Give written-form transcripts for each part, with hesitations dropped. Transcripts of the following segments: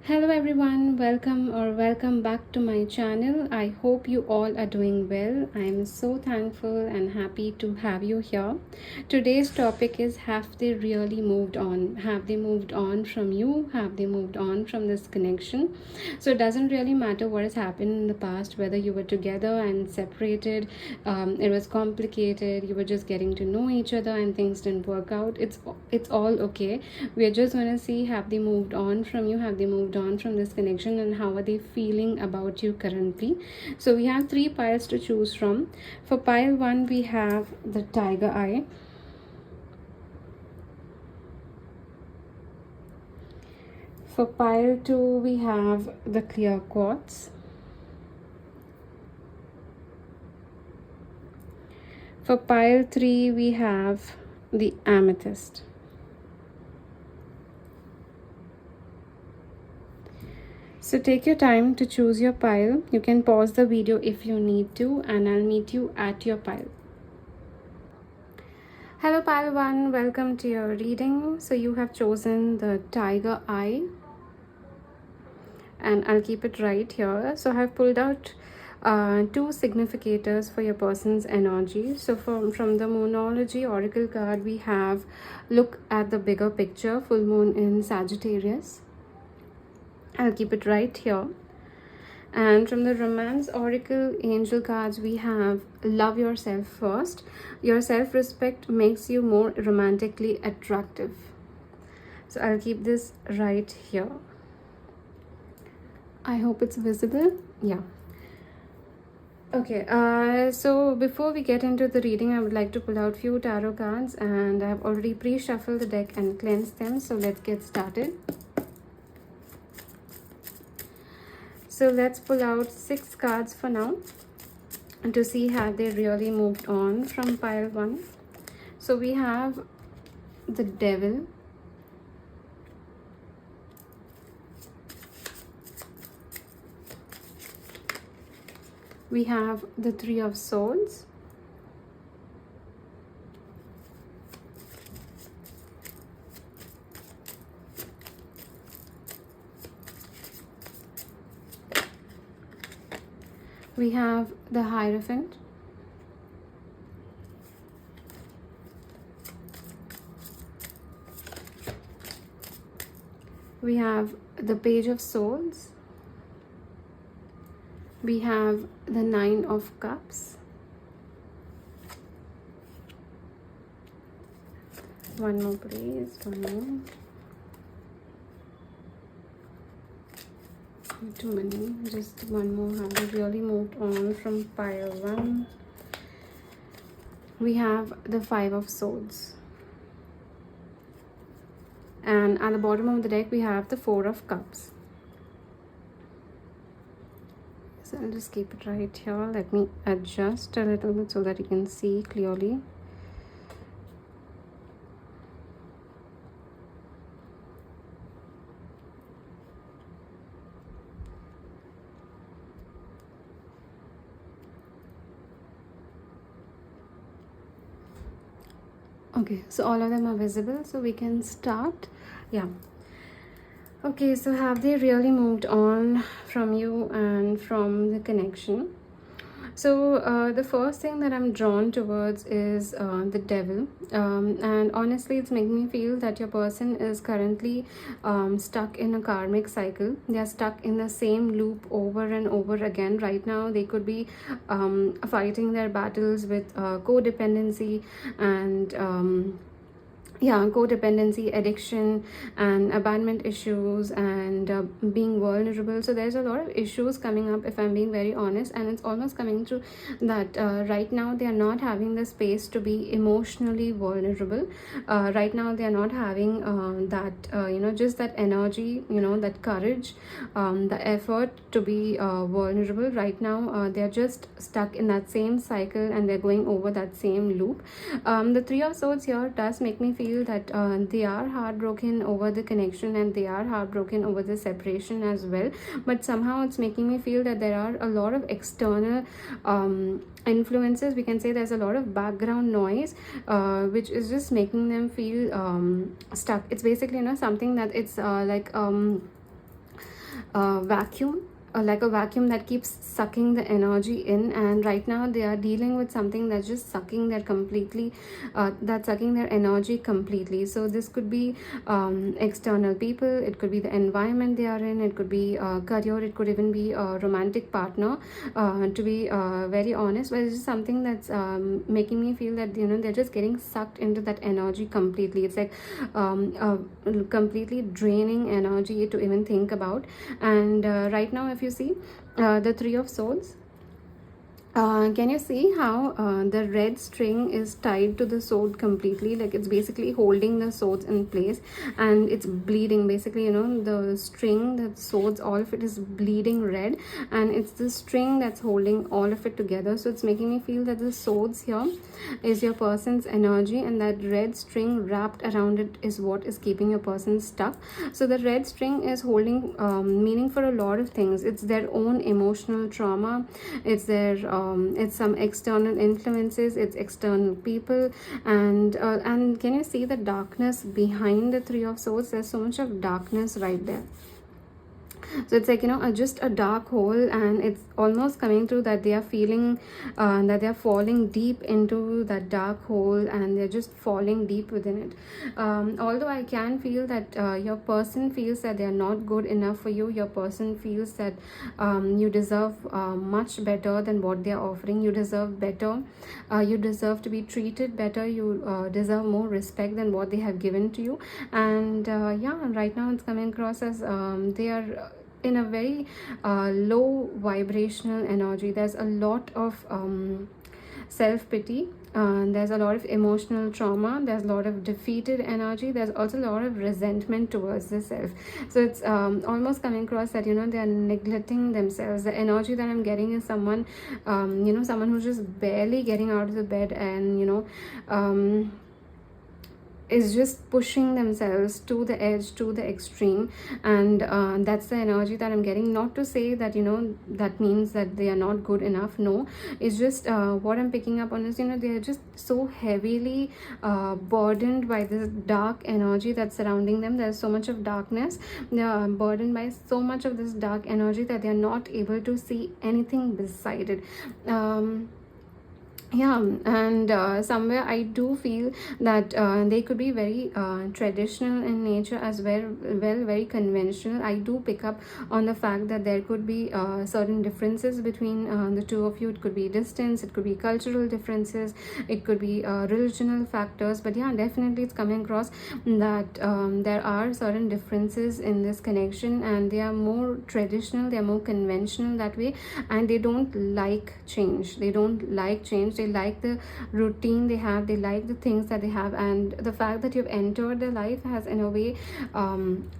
Hello everyone, welcome back to my channel. I hope you all are doing well. I am so thankful and happy to have you here. Today's topic is, have they really moved on? Have they moved on from you? Have they moved on from this connection? So it doesn't really matter what has happened in the past, whether you were together and separated, it was complicated, you were just getting to know each other and things didn't work out. It's all okay. We are just going to see, have they moved on from you? Have they moved on from this connection, and how are they feeling about you currently? So we have three piles to choose from. For pile 1 we have the tiger eye. For pile 2 we have the clear quartz. For pile 3 we have the amethyst. So take your time to choose your pile. You can pause the video if you need to, and I'll meet you at your pile. Hello pile 1, welcome to your reading. So you have chosen the tiger eye, and I'll keep it right here. So I have pulled out two significators for your person's energy. So from the Moonology Oracle card, we have look at the bigger picture, full moon in Sagittarius. I'll keep it right here. And from the Romance Oracle Angel cards, we have love yourself first. Your self-respect makes you more romantically attractive. So I'll keep this right here. I hope it's visible. Yeah. Okay, so before we get into the reading, I would like to pull out few tarot cards, and I have already pre-shuffled the deck and cleansed them. So let's get started. So let's pull out 6 cards for now to see have they really moved on from pile 1. So we have the Devil, we have the Three of Swords, we have the Hierophant, we have the Page of Swords, we have the Nine of Cups, one more please, one more. Too many, just one more. Have we really moved on from pile 1? We have the Five of Swords, and at the bottom of the deck we have the Four of Cups. So I'll just keep it right here. Let me adjust a little bit so that you can see clearly. Okay, so all of them are visible, so we can start. Yeah. Okay, so have they really moved on from you and from the connection? So the first thing that I'm drawn towards is the Devil, and honestly it's making me feel that your person is currently stuck in a karmic cycle. They are stuck in the same loop over and over again. Right now they could be fighting their battles with codependency and codependency, addiction, and abandonment issues, and being vulnerable. So there's a lot of issues coming up, if I'm being very honest, and it's almost coming through that right now they are not having the space to be emotionally vulnerable. Right now they are not having just that energy, that courage, the effort to be vulnerable. Right now they are just stuck in that same cycle, and they're going over that same loop. The Three of Swords here does make me feel that they are heartbroken over the connection, and they are heartbroken over the separation as well. But somehow it's making me feel that there are a lot of external influences. We can say there's a lot of background noise which is just making them feel stuck. It's basically something that it's vacuum, like a vacuum that keeps sucking the energy in, and right now they are dealing with something that's just sucking their completely that's sucking their energy completely. So this could be external people, it could be the environment they are in, it could be career, it could even be a romantic partner, to be very honest, but it's just something that's making me feel that, you know, they're just getting sucked into that energy completely. It's like completely draining energy to even think about. And right now, if you see the Three of Swords, can you see how the red string is tied to the sword completely? Like it's basically holding the swords in place, and it's bleeding. Basically, you know, the string, the swords, all of it is bleeding red, and it's the string that's holding all of it together. So it's making me feel that the swords here is your person's energy, and that red string wrapped around it is what is keeping your person stuck. So the red string is holding meaning for a lot of things. It's their own emotional trauma, it's their it's some external influences, it's external people, and can you see the darkness behind the Three of Swords? There's so much of darkness right there. So it's like, you know, just a dark hole, and it's almost coming through that they are feeling that they are falling deep into that dark hole, and they're just falling deep within it. Although I can feel that your person feels that they are not good enough for you. Your person feels that you deserve much better than what they are offering. You deserve better, you deserve to be treated better, you deserve more respect than what they have given to you. And yeah, right now it's coming across as they are in a very low vibrational energy. There's a lot of self-pity, there's a lot of emotional trauma, there's a lot of defeated energy, there's also a lot of resentment towards the self. So it's almost coming across that, you know, they are neglecting themselves. The energy that I'm getting is someone, you know, someone who's just barely getting out of the bed, and you know, is just pushing themselves to the edge, to the extreme. And that's the energy that I'm getting. Not to say that, you know, that means that they are not good enough. No, it's just what I'm picking up on is, you know, they are just so heavily burdened by this dark energy that's surrounding them. There's so much of darkness, they are burdened by so much of this dark energy that they are not able to see anything beside it. Yeah, and somewhere I do feel that they could be very traditional in nature as well, very conventional. I do pick up on the fact that there could be certain differences between the two of you. It could be distance, it could be cultural differences, it could be religional factors, but yeah, definitely it's coming across that there are certain differences in this connection, and they are more traditional, they are more conventional that way, and they don't like change. They don't like change, they like the routine they have, they like the things that they have. And the fact that you've entered their life has in a way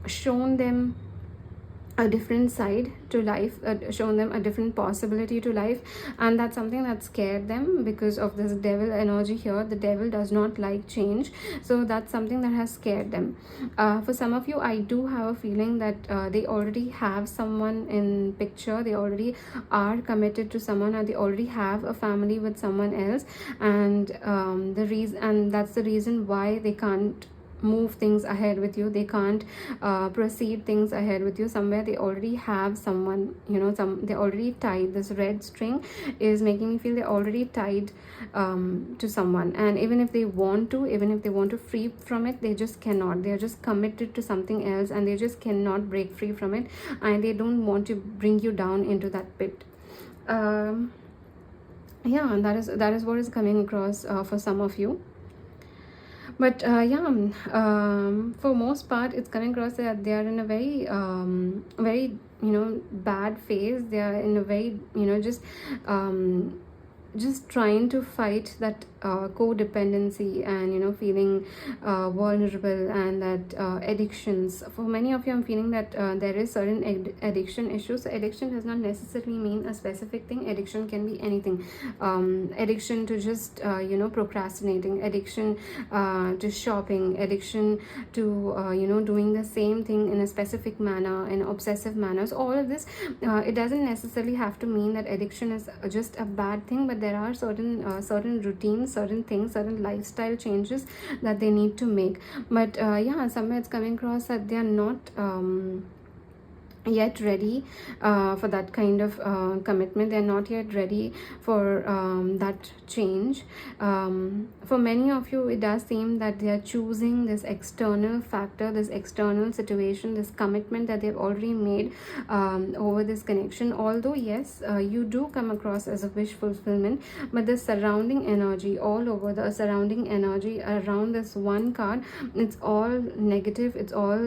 shown them a different side to life, shown them a different possibility to life, and that's something that scared them because of this devil energy here. The devil does not like change, so that's something that has scared them. For some of you, I do have a feeling that they already have someone in picture, they already are committed to someone, or they already have a family with someone else, and that's the reason why they can't move things ahead with you, they can't proceed things ahead with you. Somewhere they already have someone, you know, they already tied. This red string is making me feel they're already tied to someone, and even if they want to free from it, they just cannot. They are just committed to something else, and they just cannot break free from it, and they don't want to bring you down into that pit. Yeah, and that is what is coming across for some of you. But yeah, for most part it's coming across that they are in a very you know, bad phase. They are in a very, you know, just trying to fight that codependency, and you know, feeling vulnerable, and that addictions. For many of you, I'm feeling that there is certain addiction issues. So addiction does not necessarily mean a specific thing. Addiction can be anything. Addiction to just you know, procrastinating, addiction to shopping, addiction to you know, doing the same thing in a specific manner, in obsessive manner. So all of this, it doesn't necessarily have to mean that addiction is just a bad thing, but there are certain routines, certain things, certain lifestyle changes that they need to make. But yeah, somewhere it's coming across that they are not yet ready for that kind of commitment. They're not yet ready for that change. For many of you, it does seem that they are choosing this external factor, this external situation, this commitment that they've already made over this connection. Although yes, you do come across as a wish fulfillment, but the surrounding energy all over, the surrounding energy around this one card, it's all negative, it's all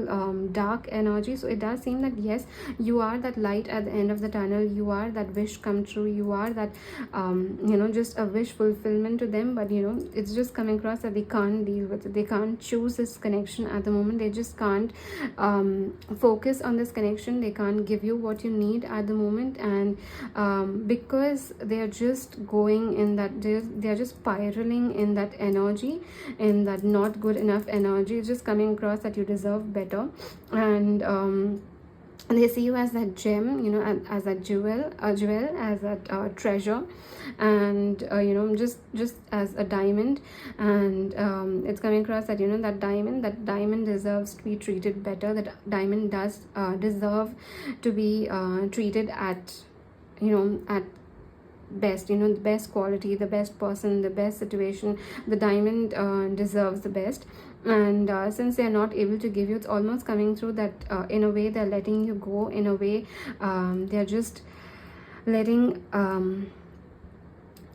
dark energy. So it does seem that yes, you are that light at the end of the tunnel, you are that wish come true, you are that just a wish fulfillment to them. But it's just coming across that they can't deal with it, they can't choose this connection at the moment, they just can't focus on this connection, they can't give you what you need at the moment. And because they are just going in that, they're just spiraling in that energy, in that not good enough energy. It's just coming across that you deserve better. And they see you as that gem, as a jewel, as that treasure, and just as a diamond. And it's coming across that that diamond deserves to be treated better. That diamond does deserve to be treated at at best, the best quality, the best person, the best situation. The diamond deserves the best. And since they are not able to give you, it's almost coming through that in a way they're letting you go, in a way they're just letting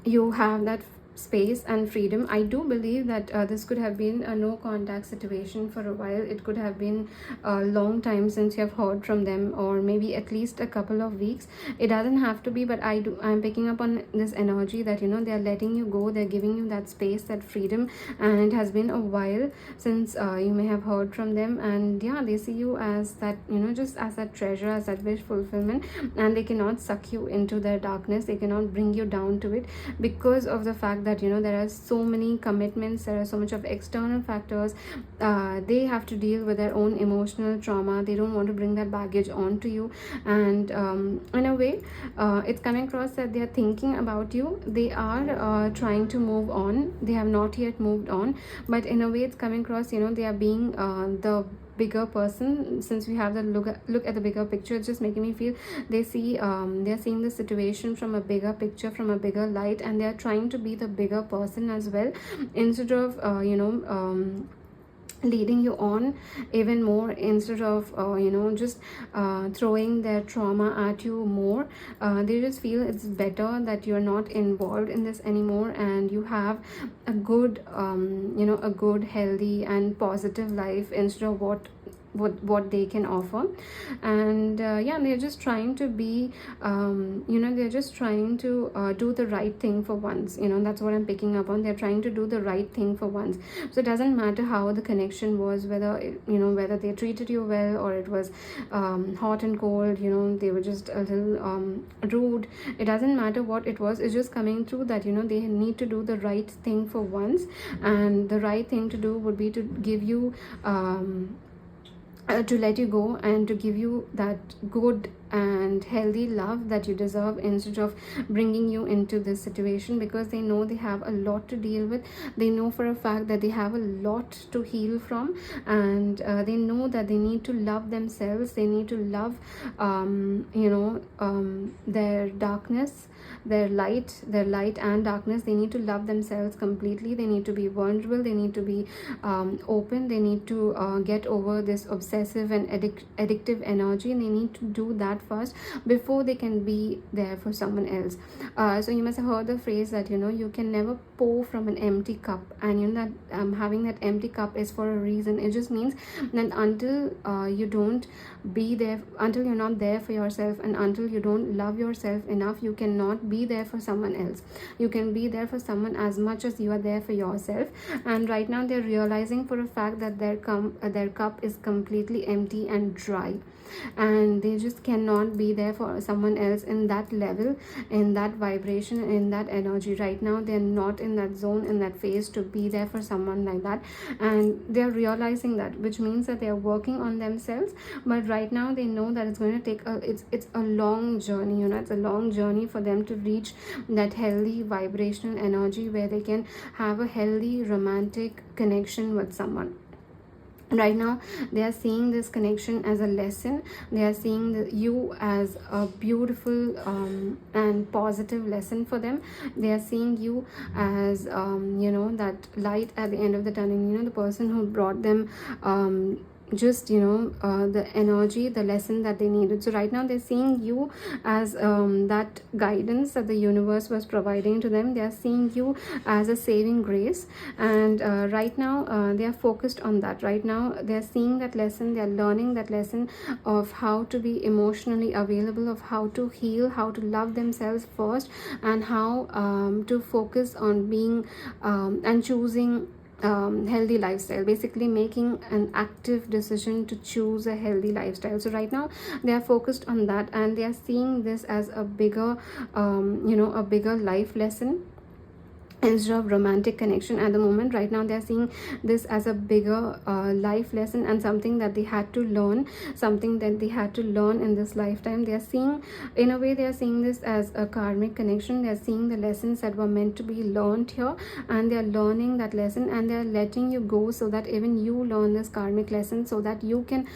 you have that space and freedom. I do believe that this could have been a no contact situation for a while. It could have been a long time since you have heard from them, or maybe at least a couple of weeks. It doesn't have to be, but I'm picking up on this energy that they're letting you go, they're giving you that space, that freedom. And it has been a while since you may have heard from them. And yeah, they see you as that just as that treasure, as that wish fulfillment. And they cannot suck you into their darkness, they cannot bring you down to it, because of the fact that there are so many commitments, there are so much of external factors. They have to deal with their own emotional trauma, they don't want to bring that baggage onto you. And in a way it's coming across that they are thinking about you, they are trying to move on, they have not yet moved on. But in a way it's coming across they are being the bigger person. Since we have the look at the bigger picture, it's just making me feel they're seeing the situation from a bigger picture, from a bigger light, and they're trying to be the bigger person as well, instead of leading you on even more, instead of just throwing their trauma at you more. They just feel it's better that you're not involved in this anymore, and you have a good a good, healthy and positive life, instead of what they can offer. And yeah, they're just trying to be they're just trying to do the right thing for once. That's what I'm picking up on. They're trying to do the right thing for once. So it doesn't matter how the connection was, whether whether they treated you well, or it was hot and cold, they were just a little rude. It doesn't matter what it was, it's just coming through that they need to do the right thing for once. And the right thing to do would be to give you to let you go, and to give you that good and healthy love that you deserve, instead of bringing you into this situation. Because they know they have a lot to deal with, they know for a fact that they have a lot to heal from. And they know that they need to love themselves, they need to love their darkness, their light and darkness. They need to love themselves completely, they need to be vulnerable, they need to be open, they need to get over this obsessive and addictive energy, and they need to do that first before they can be there for someone else. So you must have heard the phrase that you can never pour from an empty cup, and that having that empty cup is for a reason. It just means that until you don't be there, until you're not there for yourself, and until you don't love yourself enough, you cannot be there for someone else. You can be there for someone as much as you are there for yourself. And right now they're realizing for a fact that their cup is completely empty and dry, and they just cannot be there for someone else in that level, in that vibration, in that energy. Right now they're not in that zone, in that phase to be there for someone like that. And they're realizing that, which means that they're working on themselves. But right now they know that it's going to take it's a long journey. It's a long journey for them to reach that healthy vibrational energy where they can have a healthy romantic connection with someone. right now they are seeing this connection as a lesson. They are seeing you as a beautiful and positive lesson for them. They are seeing you as that light at the end of the tunnel, the person who brought them just the energy, the lesson that they needed. So right now they're seeing you as that guidance that the universe was providing to them. They are seeing you as a saving grace, and right now they are focused on that. Right now they are seeing that lesson. They are learning that lesson of how to be emotionally available, of how to heal, how to love themselves first, and how to focus on being and choosing healthy lifestyle, basically making an active decision to choose a healthy lifestyle. So right now they are focused on that, and they are seeing this as a bigger a bigger life lesson instead of romantic connection at the moment. Right now they are seeing this as a bigger life lesson, and something that they had to learn, something that they had to learn in this lifetime. They are seeing, in a way, they are seeing this as a karmic connection. They are seeing the lessons that were meant to be learned here, and they are learning that lesson, and they are letting you go so that even you learn this karmic lesson, so that you can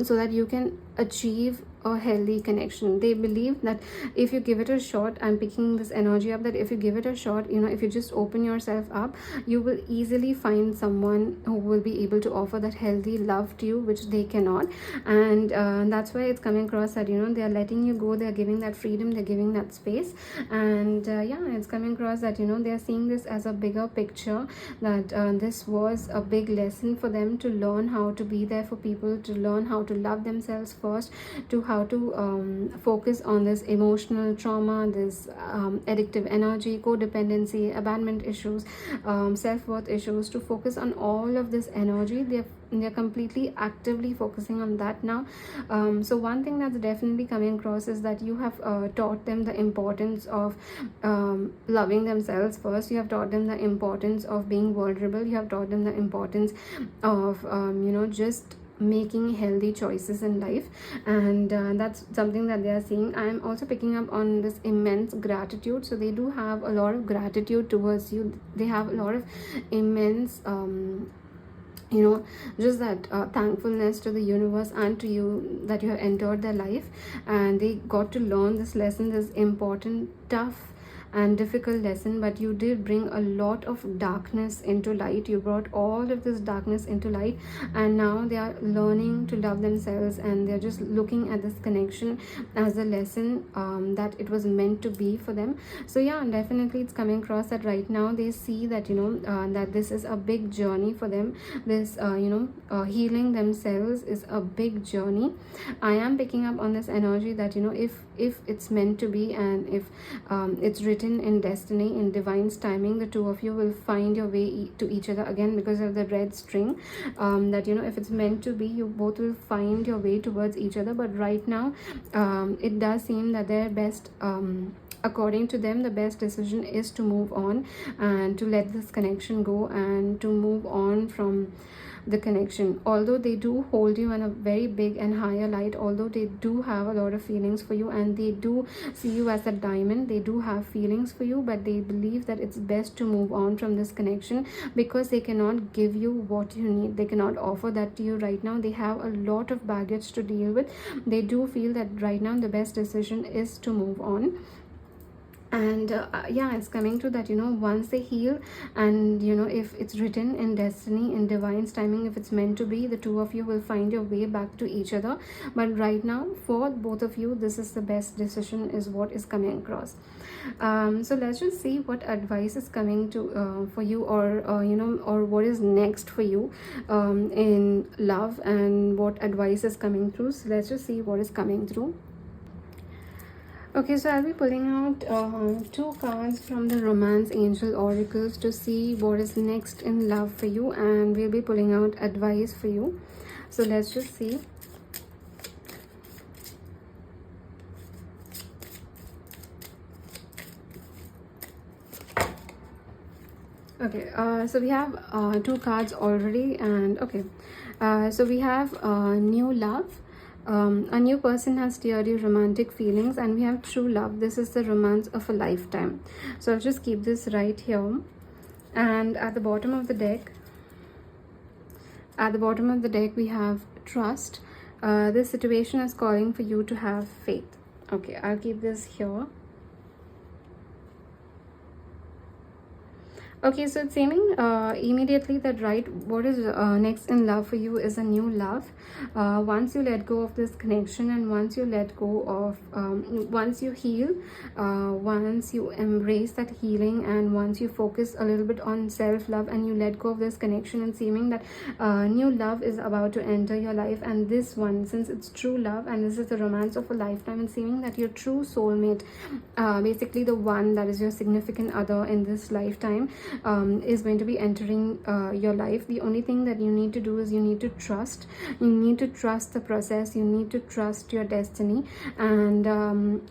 so that you can achieve a healthy connection. They believe that if you give it a shot, I'm picking this energy up, that if you give it a shot, if you just open yourself up, you will easily find someone who will be able to offer that healthy love to you, which they cannot. And that's why it's coming across that they are letting you go, they are giving that freedom, they're giving that space. And it's coming across that they are seeing this as a bigger picture, that this was a big lesson for them to learn how to be there for people, to learn how to love themselves first, to how to focus on this emotional trauma, this addictive energy, codependency, abandonment issues, self-worth issues, to focus on all of this energy. They're completely actively focusing on that now. So one thing that's definitely coming across is that you have taught them the importance of loving themselves first. You have taught them the importance of being vulnerable. You have taught them the importance of just making healthy choices in life. And that's something that they are seeing. I am also picking up on this immense gratitude. So they do have a lot of gratitude towards you. They have a lot of immense just that thankfulness to the universe and to you, that you have entered their life, and they got to learn this lesson, this important, tough and difficult lesson. But you did bring a lot of darkness into light. You brought all of this darkness into light, and now they are learning to love themselves, and they're just looking at this connection as a lesson that it was meant to be for them. So yeah, definitely it's coming across that right now they see that that this is a big journey for them. This healing themselves is a big journey. I am picking up on this energy that if it's meant to be, and if it's written in destiny, in divine's timing, the two of you will find your way to each other again, because of the red string, that if it's meant to be, you both will find your way towards each other. But right now it does seem that their best according to them, the best decision is to move on, and to let this connection go, and to move on from the connection. Although they do hold you in a very big and higher light, although they do have a lot of feelings for you, and they do see you as a diamond, they do have feelings for you, but they believe that it's best to move on from this connection, because they cannot give you what you need. They cannot offer that to you right now. They have a lot of baggage to deal with. They do feel that right now the best decision is to move on. And it's coming to that once they heal, and if it's written in destiny, in divine's timing, if it's meant to be, the two of you will find your way back to each other. But right now, for both of you, this is the best decision, is what is coming across. So let's just see what advice is coming to for you, or or what is next for you in love, and what advice is coming through. So let's just see what is coming through. Okay, so I'll be pulling out 2 cards from the Romance Angel Oracles to see what is next in love for you, and we'll be pulling out advice for you. So let's just see. Okay, so we have 2 cards already, and okay, so we have new love. A new person has steered you romantic feelings, and we have true love. This is the romance of a lifetime. So I'll just keep this right here, and at the bottom of the deck At the bottom of the deck, we have trust. This situation is calling for you to have faith. Okay, I'll keep this here. Okay, so it's seeming immediately that, right, what is next in love for you is a new love. Once you let go of this connection, and once you let go of, once you heal, once you embrace that healing, and once you focus a little bit on self-love and you let go of this connection, and seeming that new love is about to enter your life. And this one, since it's true love and this is the romance of a lifetime, and seeming that your true soulmate, basically the one that is your significant other in this lifetime, is going to be entering your life. The only thing that you need to do is you need to trust. You need to trust the process. You need to trust your destiny. And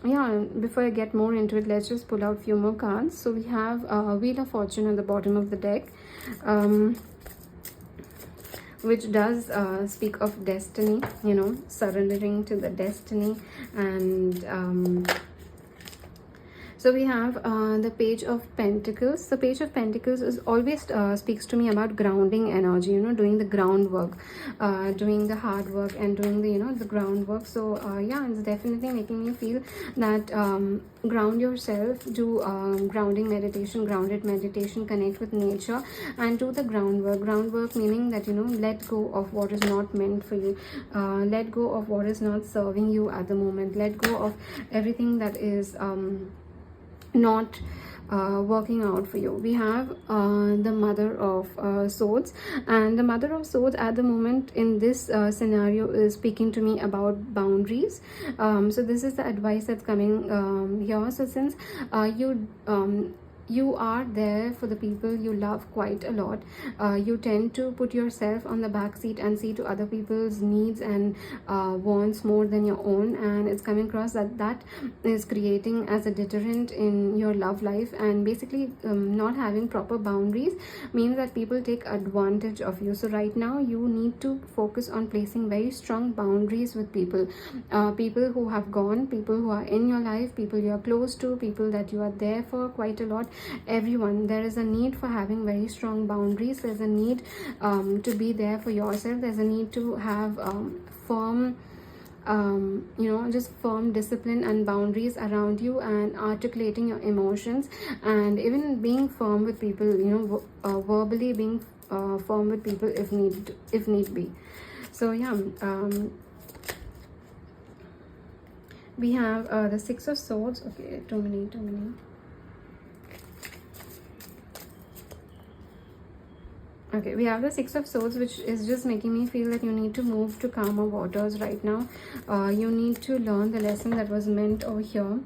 yeah, before I get more into it, let's just pull out few more cards. So we have Wheel of Fortune at the bottom of the deck, which does speak of destiny, you know, surrendering to the destiny. And so we have the Page of Pentacles. The Page of Pentacles is always speaks to me about grounding energy, you know, doing the groundwork, doing the hard work, and doing the, you know, the groundwork. So yeah, it's definitely making me feel that ground yourself, do grounding meditation, grounded meditation, connect with nature, and do the groundwork. Groundwork meaning that, you know, let go of what is not meant for you, let go of what is not serving you at the moment, let go of everything that is not working out for you. We have the Mother of Swords, and the Mother of Swords at the moment in this scenario is speaking to me about boundaries. So this is the advice that's coming here. So since you are there for the people you love quite a lot, you tend to put yourself on the back seat and see to other people's needs and wants more than your own, and it's coming across that that is creating as a deterrent in your love life. And basically not having proper boundaries means that people take advantage of you. So right now you need to focus on placing very strong boundaries with people, people who have gone, people who are in your life, people you are close to, people that you are there for quite a lot. Everyone, there is a need for having very strong boundaries. There's a need to be there for yourself. There's a need to have firm you know, just firm discipline and boundaries around you, and articulating your emotions, and even being firm with people, you know, verbally being firm with people if need be. So yeah, we have the Six of Swords. Okay, too many. Okay, we have the Six of Swords, which is just making me feel that you need to move to calmer waters right now. You need to learn the lesson that was meant over here.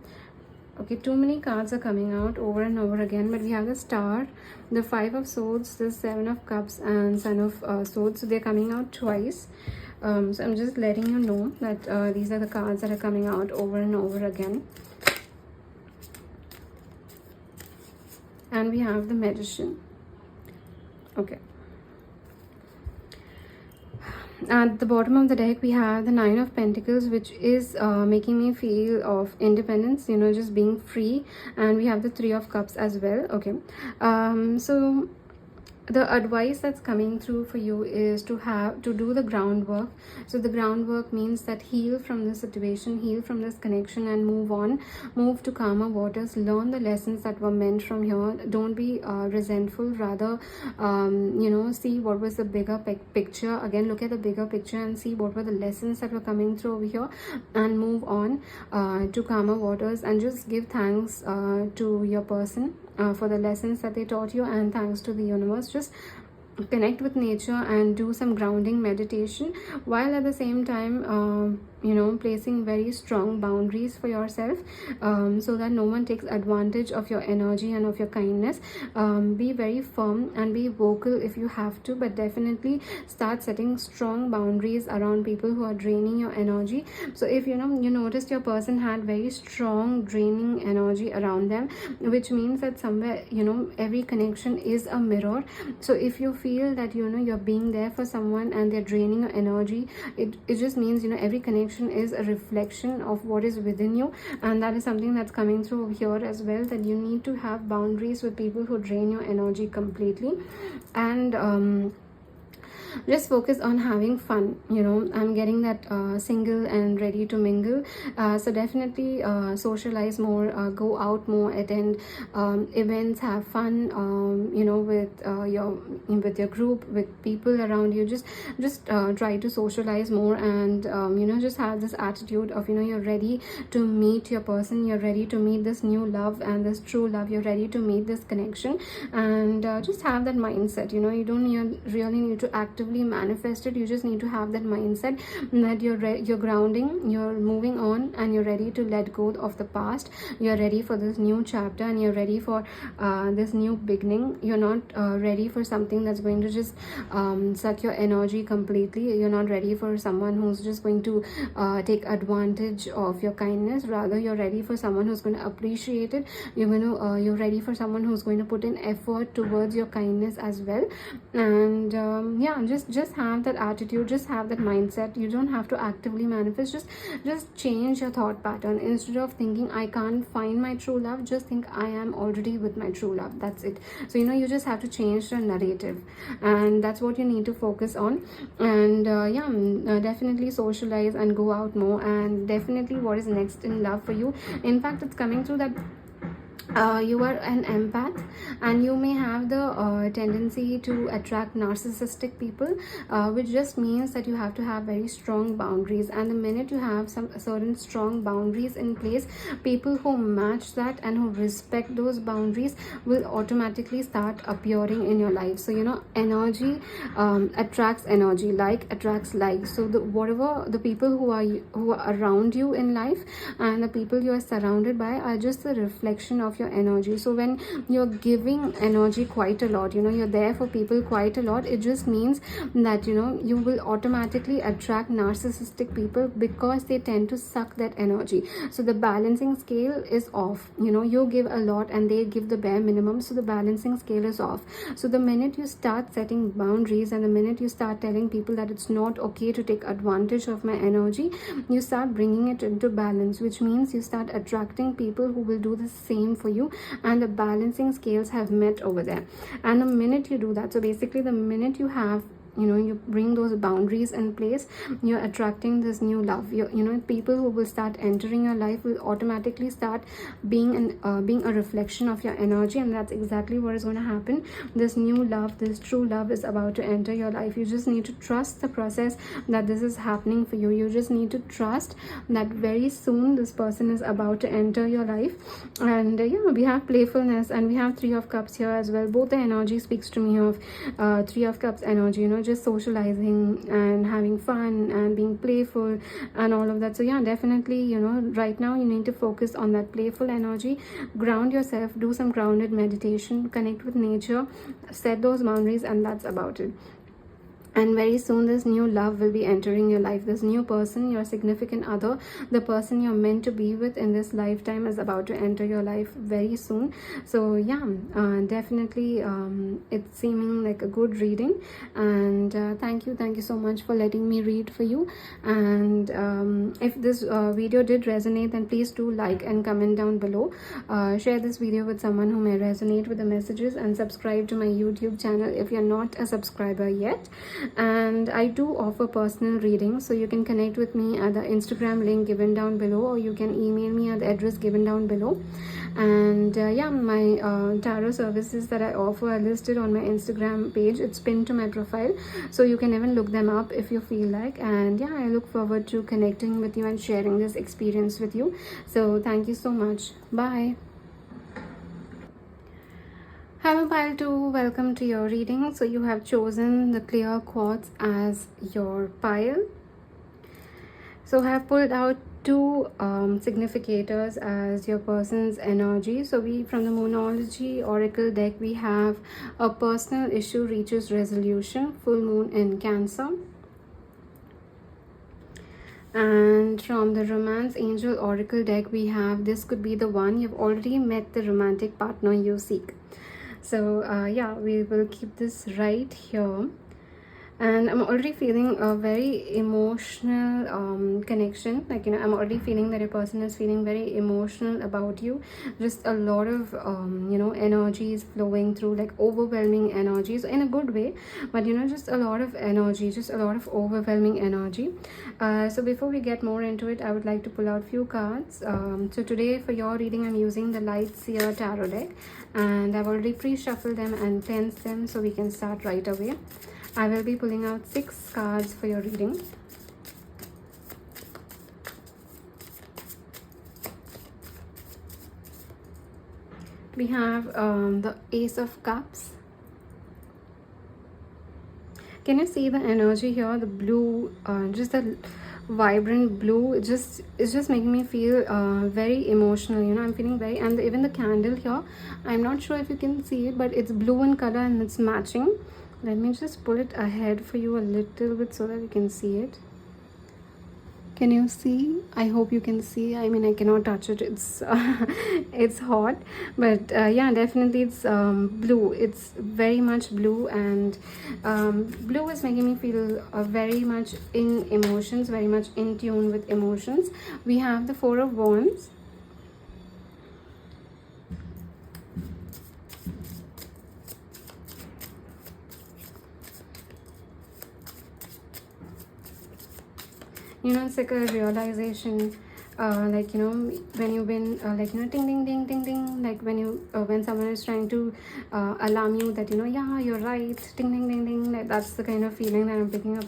Okay, too many cards are coming out over and over again, but we have the Star, the Five of Swords, the Seven of Cups, and Son of Swords. So they're coming out twice. So I'm just letting you know that these are the cards that are coming out over and over again. And we have the Magician. Okay. At the bottom of the deck, we have the Nine of Pentacles, which is making me feel of independence, you know, just being free. And we have the Three of Cups as well. Okay, so the advice that's coming through for you is to do the groundwork. So the groundwork means that heal from this situation, heal from this connection, and move on, move to calmer waters. Learn the lessons that were meant from here. Don't be resentful, rather you know, see what was the bigger picture. Again, look at the bigger picture and see what were the lessons that were coming through over here, and move on to calmer waters, and just give thanks to your person for the lessons that they taught you, and thanks to the universe. Just connect with nature and do some grounding meditation, while at the same time you know, placing very strong boundaries for yourself, so that no one takes advantage of your energy and of your kindness. Be very firm and be vocal if you have to, but definitely start setting strong boundaries around people who are draining your energy. So if you know, you noticed your person had very strong draining energy around them, which means that somewhere, you know, every connection is a mirror. So if you feel that, you know, you're being there for someone and they're draining your energy, it just means, you know, every connection is a reflection of what is within you. And that is something that's coming through over here as well, that you need to have boundaries with people who drain your energy completely. And just focus on having fun. I'm getting that single and ready to mingle. So definitely socialize more, go out more, attend events, have fun, with your group, with people around you. Just try to socialize more, and just have this attitude of you're ready to meet your person, you're ready to meet this new love and this true love, you're ready to meet this connection. And just have that mindset. You don't really need to actively manifest it. You just need to have that mindset that you're grounding, you're moving on, and you're ready to let go of the past. You're ready for this new chapter, and you're ready for this new beginning. You're not ready for something that's going to just suck your energy completely. You're not ready for someone who's just going to take advantage of your kindness. Rather, you're ready for someone who's going to appreciate it. You're ready for someone who's going to put in effort towards your kindness as well. And just have that attitude, just have that mindset. You don't have to actively manifest. Just change your thought pattern. Instead of thinking I can't find my true love, just think I am already with my true love. That's it. So you just have to change the narrative, and that's what you need to focus on. And definitely socialize and go out more. And definitely what is next in love for you, in fact, it's coming through that you are an empath, and you may have the tendency to attract narcissistic people, which just means that you have to have very strong boundaries. And the minute you have some certain strong boundaries in place, people who match that and who respect those boundaries will automatically start appearing in your life. So energy attracts energy, like attracts like. So whatever the people who are around you in life, and the people you are surrounded by, are just a reflection of your energy. So when you're giving energy quite a lot, you're there for people quite a lot, it just means that you will automatically attract narcissistic people, because they tend to suck that energy. So the balancing scale is off. You give a lot and they give the bare minimum, so the balancing scale is off. So the minute you start setting boundaries, and the minute you start telling people that it's not okay to take advantage of my energy, you start bringing it into balance, which means you start attracting people who will do the same for you, and the balancing scales have met over there. And the minute you do that, so basically the minute you have you bring those boundaries in place, you're attracting this new love. People who will start entering your life will automatically start being a reflection of your energy, and that's exactly what is going to happen. This new love, this true love, is about to enter your life. You just need to trust the process that this is happening for you. You just need to trust that very soon this person is about to enter your life. And we have playfulness, and we have 3 of Cups here as well. Both the energy speaks to me of 3 of Cups energy, just socializing and having fun and being playful and all of that. So definitely right now you need to focus on that playful energy. Ground yourself, do some grounded meditation, connect with nature, set those boundaries, and that's about it. And very soon this new love will be entering your life. This new person, your significant other, the person you're meant to be with in this lifetime, is about to enter your life very soon. So definitely it's seeming like a good reading. And thank you so much for letting me read for you. And if this video did resonate, then please do like and comment down below. Share this video with someone who may resonate with the messages, and subscribe to my YouTube channel if you're not a subscriber yet. And I do offer personal readings, so you can connect with me at the Instagram link given down below, or you can email me at the address given down below. And my tarot services that I offer are listed on my Instagram page. It's pinned to my profile, so you can even look them up if you feel like. And I look forward to connecting with you and sharing this experience with you. So thank you so much. Bye. Hello pile 2, welcome to your reading. So you have chosen the clear quartz as your pile. So I have pulled out 2 significators as your person's energy. So from the Moonology Oracle deck, we have a personal issue reaches resolution, full moon in Cancer. And from the Romance Angel Oracle deck, we have this could be the one. You've already met the romantic partner you seek. So we will keep this right here. And I'm already feeling a very emotional connection. Like, I'm already feeling that a person is feeling very emotional about you. Just a lot of energies flowing through, like overwhelming energies in a good way, but just a lot of energy, just a lot of overwhelming energy. So before we get more into it, I would like to pull out few cards. So today for your reading, I'm using the Light Seer Tarot deck, and I've already pre-shuffled them and cleansed them, so we can start right away. I will be pulling out 6 cards for your reading. We have the Ace of Cups. Can you see the energy here? The blue, just the vibrant blue. It's just making me feel very emotional. I'm feeling very, and even the candle here, I'm not sure if you can see it, but it's blue in color and it's matching. Let me just pull it ahead for you a little bit so that you can see it. Can you see? I hope you can see. I mean, I cannot touch it. It's it's hot, but yeah, definitely it's blue. It's very much blue, and blue is making me feel very much in emotions, very much in tune with emotions. We have the Four of Wands. It's like a realization, like when you've been like ding ding ding ding ding, like when someone is trying to alarm you that yeah, you're right, ding ding ding ding, like that's the kind of feeling that I'm picking up.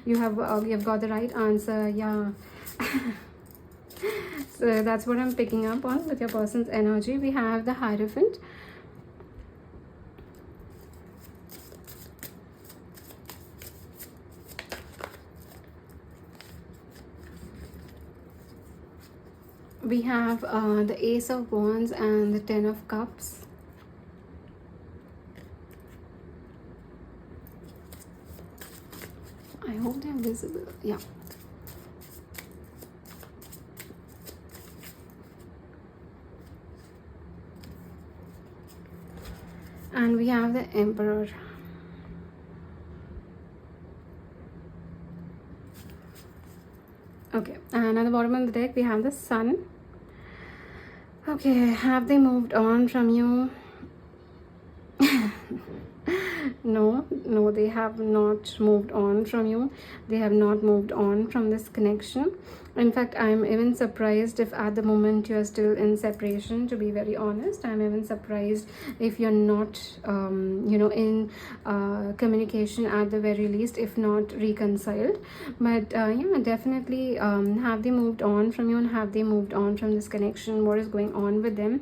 You've got the right answer, yeah. So that's what I'm picking up on with your person's energy. We have the Hierophant. We have the Ace of Wands and the Ten of Cups. I hope they're visible. Yeah. And we have the Emperor. Okay, and at the bottom of the deck we have the Sun. Okay, have they moved on from you? No, they have not moved on from you. They have not moved on from this connection. In fact, I'm even surprised if at the moment you're still in separation, to be very honest. I'm even surprised if you're not in communication at the very least, if not reconciled. But yeah, definitely have they moved on from you, and have they moved on from this connection? What is going on with them?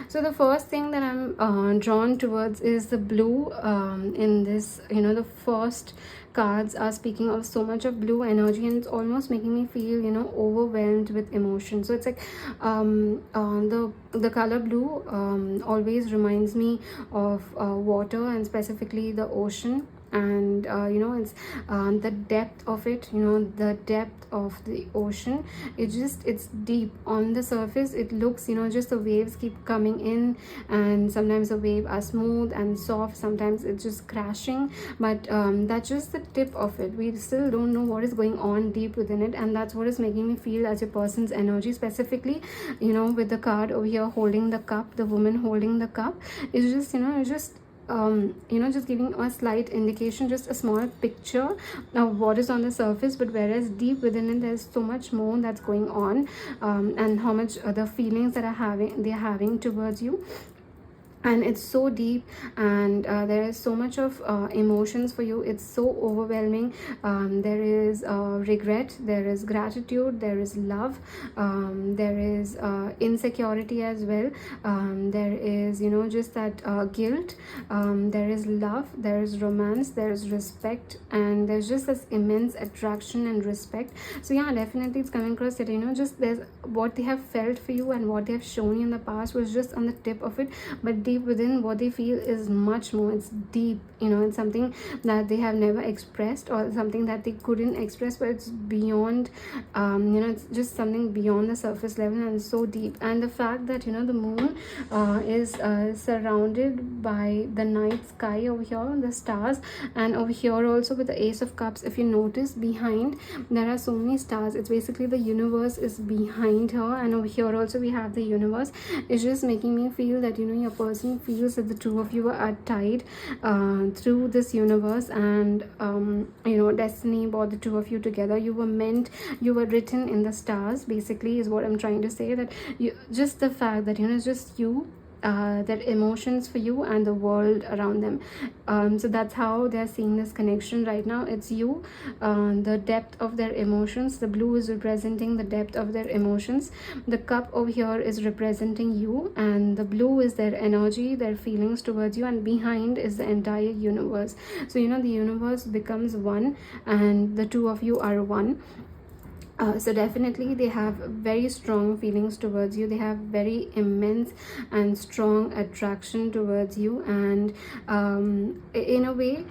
So the first thing that I'm drawn towards is the blue in this. The first cards are speaking of so much of blue energy, and it's almost making me feel overwhelmed with emotion. So it's like the color blue always reminds me of water, and specifically the ocean. And it's the depth of it, the depth of the ocean. It's deep. On the surface it looks, just the waves keep coming in, and sometimes the waves are smooth and soft, sometimes it's just crashing, but that's just the tip of it. We still don't know what is going on deep within it, and that's what is making me feel as a person's energy, specifically with the card over here holding the cup, the woman holding the cup. It's just just giving a slight indication, just a small picture of what is on the surface, but whereas deep within it there's so much more that's going on, and how much the feelings that they're having towards you. And it's so deep, and there is so much of emotions for you. It's so overwhelming. There is regret, there is gratitude, there is love, there is insecurity as well, there is just that guilt, there is love, there is romance, there is respect, and there's just this immense attraction and respect. So yeah, definitely it's coming across that just there's what they have felt for you, and what they have shown you in the past was just on the tip of it, but deep deep within, what they feel is much more. It's deep, it's something that they have never expressed, or something that they couldn't express, but it's beyond, it's just something beyond the surface level, and so deep. And the fact that the moon is surrounded by the night sky over here, the stars, and over here also with the Ace of Cups, if you notice behind there are so many stars. It's basically the universe is behind her, and over here also we have the universe. It's just making me feel that your person feels that the two of you are tied through this universe, and destiny brought the two of you together. You were written in the stars, basically, is what I'm trying to say. That you, just the fact that it's just you, their emotions for you and the world around them. So that's how they're seeing this connection right now. It's you, the depth of their emotions. The blue is representing the depth of their emotions. The cup over here is representing you, and the blue is their energy, their feelings towards you, and behind is the entire universe. So the universe becomes one, and the two of you are one. So definitely they have very strong feelings towards you. They have very immense and strong attraction towards you, and in a way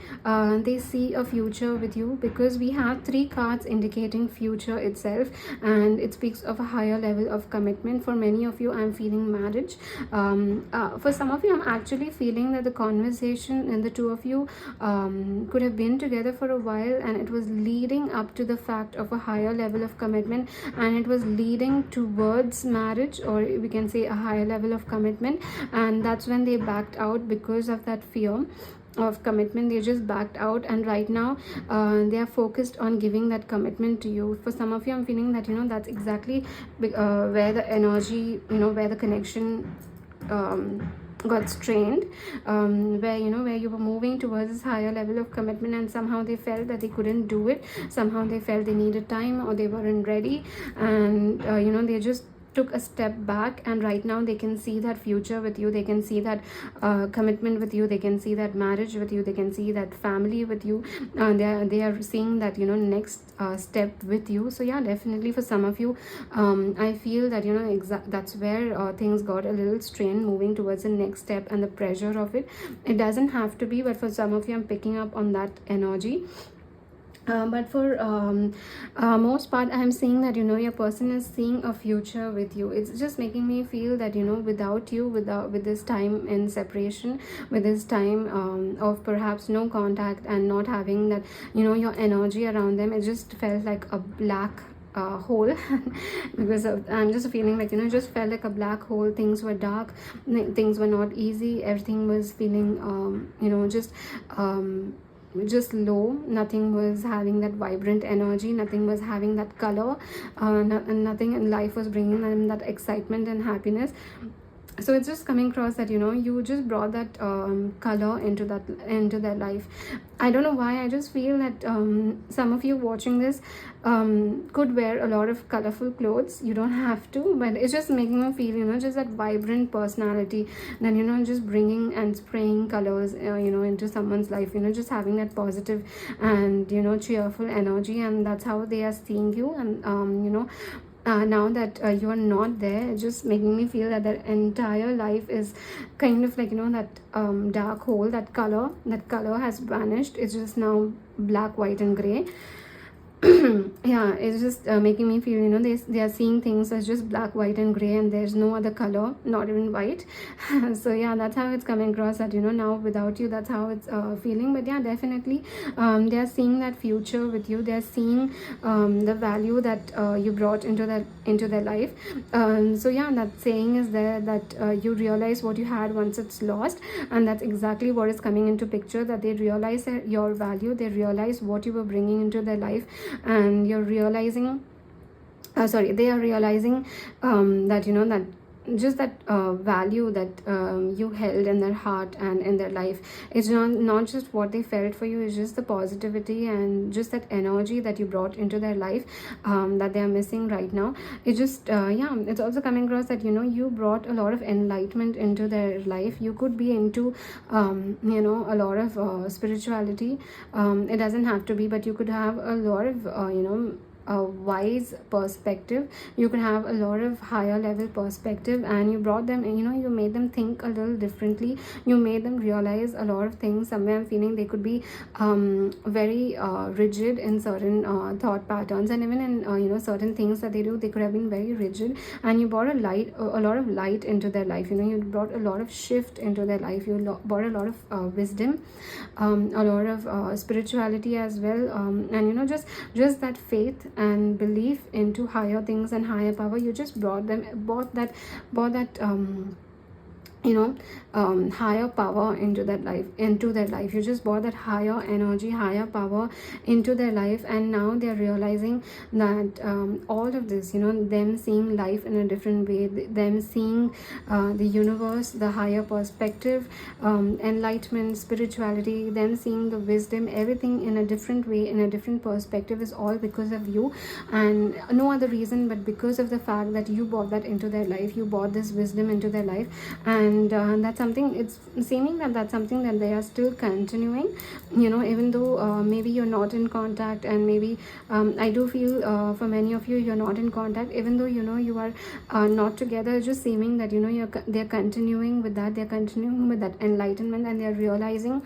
they see a future with you, because we have 3 cards indicating future itself, and it speaks of a higher level of commitment. For many of you, I'm feeling marriage. For some of you, I'm actually feeling that the conversation and the two of you could have been together for a while, and it was leading up to the fact of a higher level of commitment, and it was leading towards marriage, or we can say a higher level of commitment. And that's when they backed out because of that fear of commitment. They just backed out, and right now they are focused on giving that commitment to you. For some of you, I'm feeling that that's exactly where the energy, where the connection got strained, where you were moving towards this higher level of commitment, and somehow they felt that they couldn't do it. Somehow they felt they needed time, or they weren't ready, and they just took a step back, and right now they can see that future with you. They can see that commitment with you. They can see that marriage with you. They can see that family with you. They are seeing that next step with you. So yeah, definitely for some of you, I feel that that's where things got a little strained, moving towards the next step, and the pressure of it. It doesn't have to be, but for some of you, I'm picking up on that energy. But for most part, I'm seeing that your person is seeing a future with you. It's just making me feel that without you, with this time in separation, with this time of perhaps no contact, and not having that your energy around them, it just felt like a black hole. Because I'm just feeling like it just felt like a black hole. Things were dark, things were not easy, everything was feeling just low. Nothing was having that vibrant energy, nothing was having that color, nothing in life was bringing them that excitement and happiness. So it's just coming across that you just brought that color into their life. I don't know why, I just feel that some of you watching this could wear a lot of colorful clothes. You don't have to, but it's just making me feel just that vibrant personality, then just bringing and spraying colors into someone's life, just having that positive and cheerful energy, and that's how they are seeing you. And now that you are not there, it's just making me feel that their entire life is kind of like that dark hole. That color has vanished. It's just now black, white, and gray. Yeah, it's just making me feel they are seeing things as just black, white, and gray, and there's no other color, not even white. So yeah, that's how it's coming across, that now without you, that's how it's feeling. But yeah, definitely they are seeing that future with you. They are seeing the value that you brought into their life. So yeah, that saying is there, that you realize what you had once it's lost, and that's exactly what is coming into picture, that they realize your value. They realize what you were bringing into their life, and you're realizing they are realizing that that just that value that you held in their heart and in their life. It's not just what they felt for you, it's just the positivity and just that energy that you brought into their life that they are missing right now. It just yeah, it's also coming across that you brought a lot of enlightenment into their life. You could be into a lot of spirituality. It doesn't have to be, but you could have a lot of a wise perspective, you could have a lot of higher level perspective, and you brought them, you made them think a little differently, you made them realize a lot of things. Somewhere I'm feeling they could be very rigid in certain thought patterns, and even in certain things that they do, they could have been very rigid, and you brought a lot of light into their life. You brought a lot of shift into their life. You brought a lot of wisdom, a lot of spirituality as well, and just that faith and belief into higher things and higher power. You just brought that higher power into their life. You just brought that higher energy, higher power into their life, and now they're realizing that all of this, them seeing life in a different way, them seeing the universe, the higher perspective, enlightenment, spirituality, them seeing the wisdom, everything in a different way, in a different perspective, is all because of you, and no other reason but because of the fact that you brought that into their life. You brought this wisdom into their life, and that's something, it's seeming that that's something that they are still continuing, even though maybe you're not in contact, and maybe I do feel for many of you, you're not in contact, even though you are not together. It's just seeming that they're continuing with that, enlightenment, and they're realizing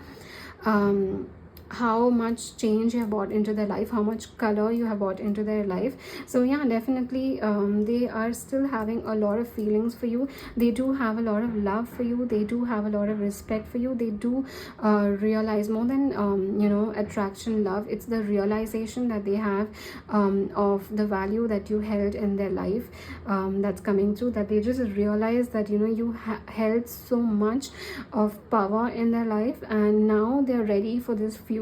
how much change you have brought into their life, how much color you have brought into their life. So yeah, definitely they are still having a lot of feelings for you. They do have a lot of love for you. They do have a lot of respect for you. They do realize more than attraction, love. It's the realization that they have of the value that you held in their life, that's coming through, that they just realize that you held so much of power in their life, and now they're ready for this future.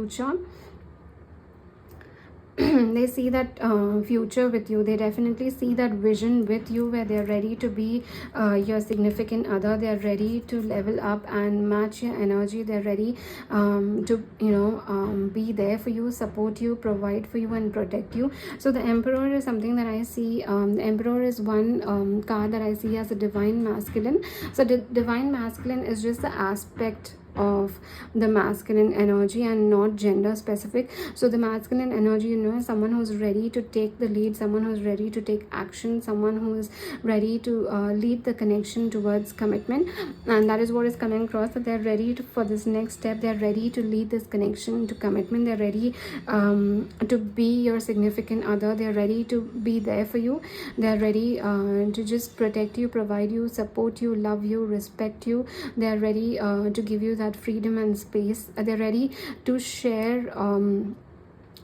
They see that future with you. They definitely see that vision with you, where they're ready to be your significant other. They're ready to level up and match your energy. They're ready to be there for you, support you, provide for you, and protect you. So the Emperor is something that I see. The Emperor is one card that I see as a divine masculine. So the divine masculine is just the aspect of the masculine energy and not gender specific. So the masculine energy, is someone who's ready to take the lead, someone who's ready to take action, someone who is ready to lead the connection towards commitment, and that is what is coming across, that they're ready for this next step. They're ready to lead this connection to commitment. They're ready to be your significant other. They're ready to be there for you. They're ready to just protect you, provide you, support you, love you, respect you. They're ready to give you that freedom and space. They're ready to share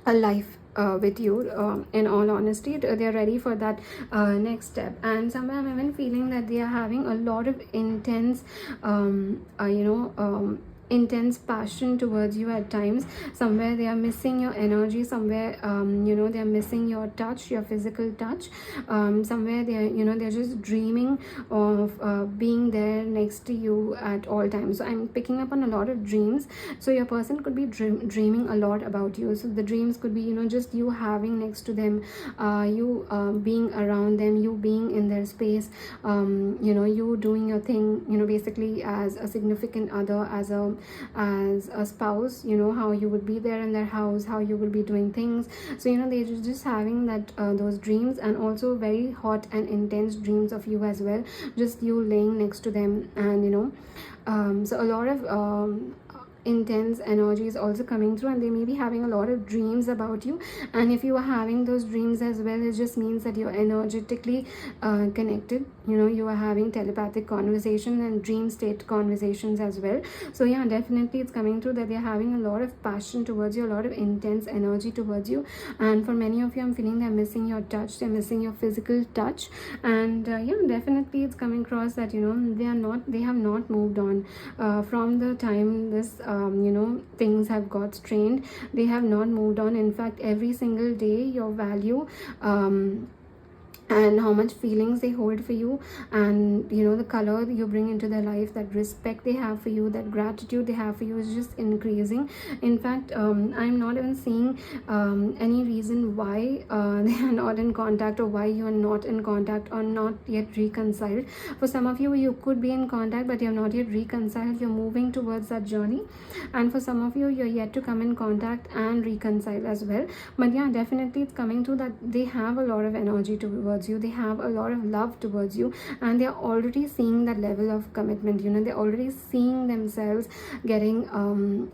a life with you. In all honesty, they're ready for that next step. And somewhere I'm even feeling that they are having a lot of intense intense passion towards you at times. Somewhere they are missing your energy. Somewhere they are missing your touch, your physical touch. Somewhere they are they're just dreaming of being there next to you at all times. So I'm picking up on a lot of dreams. So your person could be dreaming a lot about you. So the dreams could be just you having next to them, you being around them, you being in their space, you doing your thing, basically as a significant other, as a spouse, how you would be there in their house, how you will be doing things. So they're just having that those dreams, and also very hot and intense dreams of you as well, just you laying next to them. And so a lot of intense energy is also coming through, and they may be having a lot of dreams about you. And if you are having those dreams as well, it just means that you're energetically connected. You are having telepathic conversation and dream state conversations as well. So yeah, definitely it's coming through that they're having a lot of passion towards you, a lot of intense energy towards you. And for many of you, I'm feeling they're missing your touch, they're missing your physical touch. And yeah, definitely it's coming across that they have not moved on from the time this things have got strained. They have not moved on. In fact, every single day your value and how much feelings they hold for you, and you know, the color you bring into their life, that respect they have for you, that gratitude they have for you is just increasing. In fact, I'm not even seeing any reason why they are not in contact, or why you are not in contact or not yet reconciled. For some of you, you could be in contact but you're not yet reconciled. You're moving towards that journey, and for some of you, you're yet to come in contact and reconcile as well. But yeah, definitely it's coming to that they have a lot of energy towards you, they have a lot of love towards you, and they're already seeing that level of commitment. You know, they're already seeing themselves getting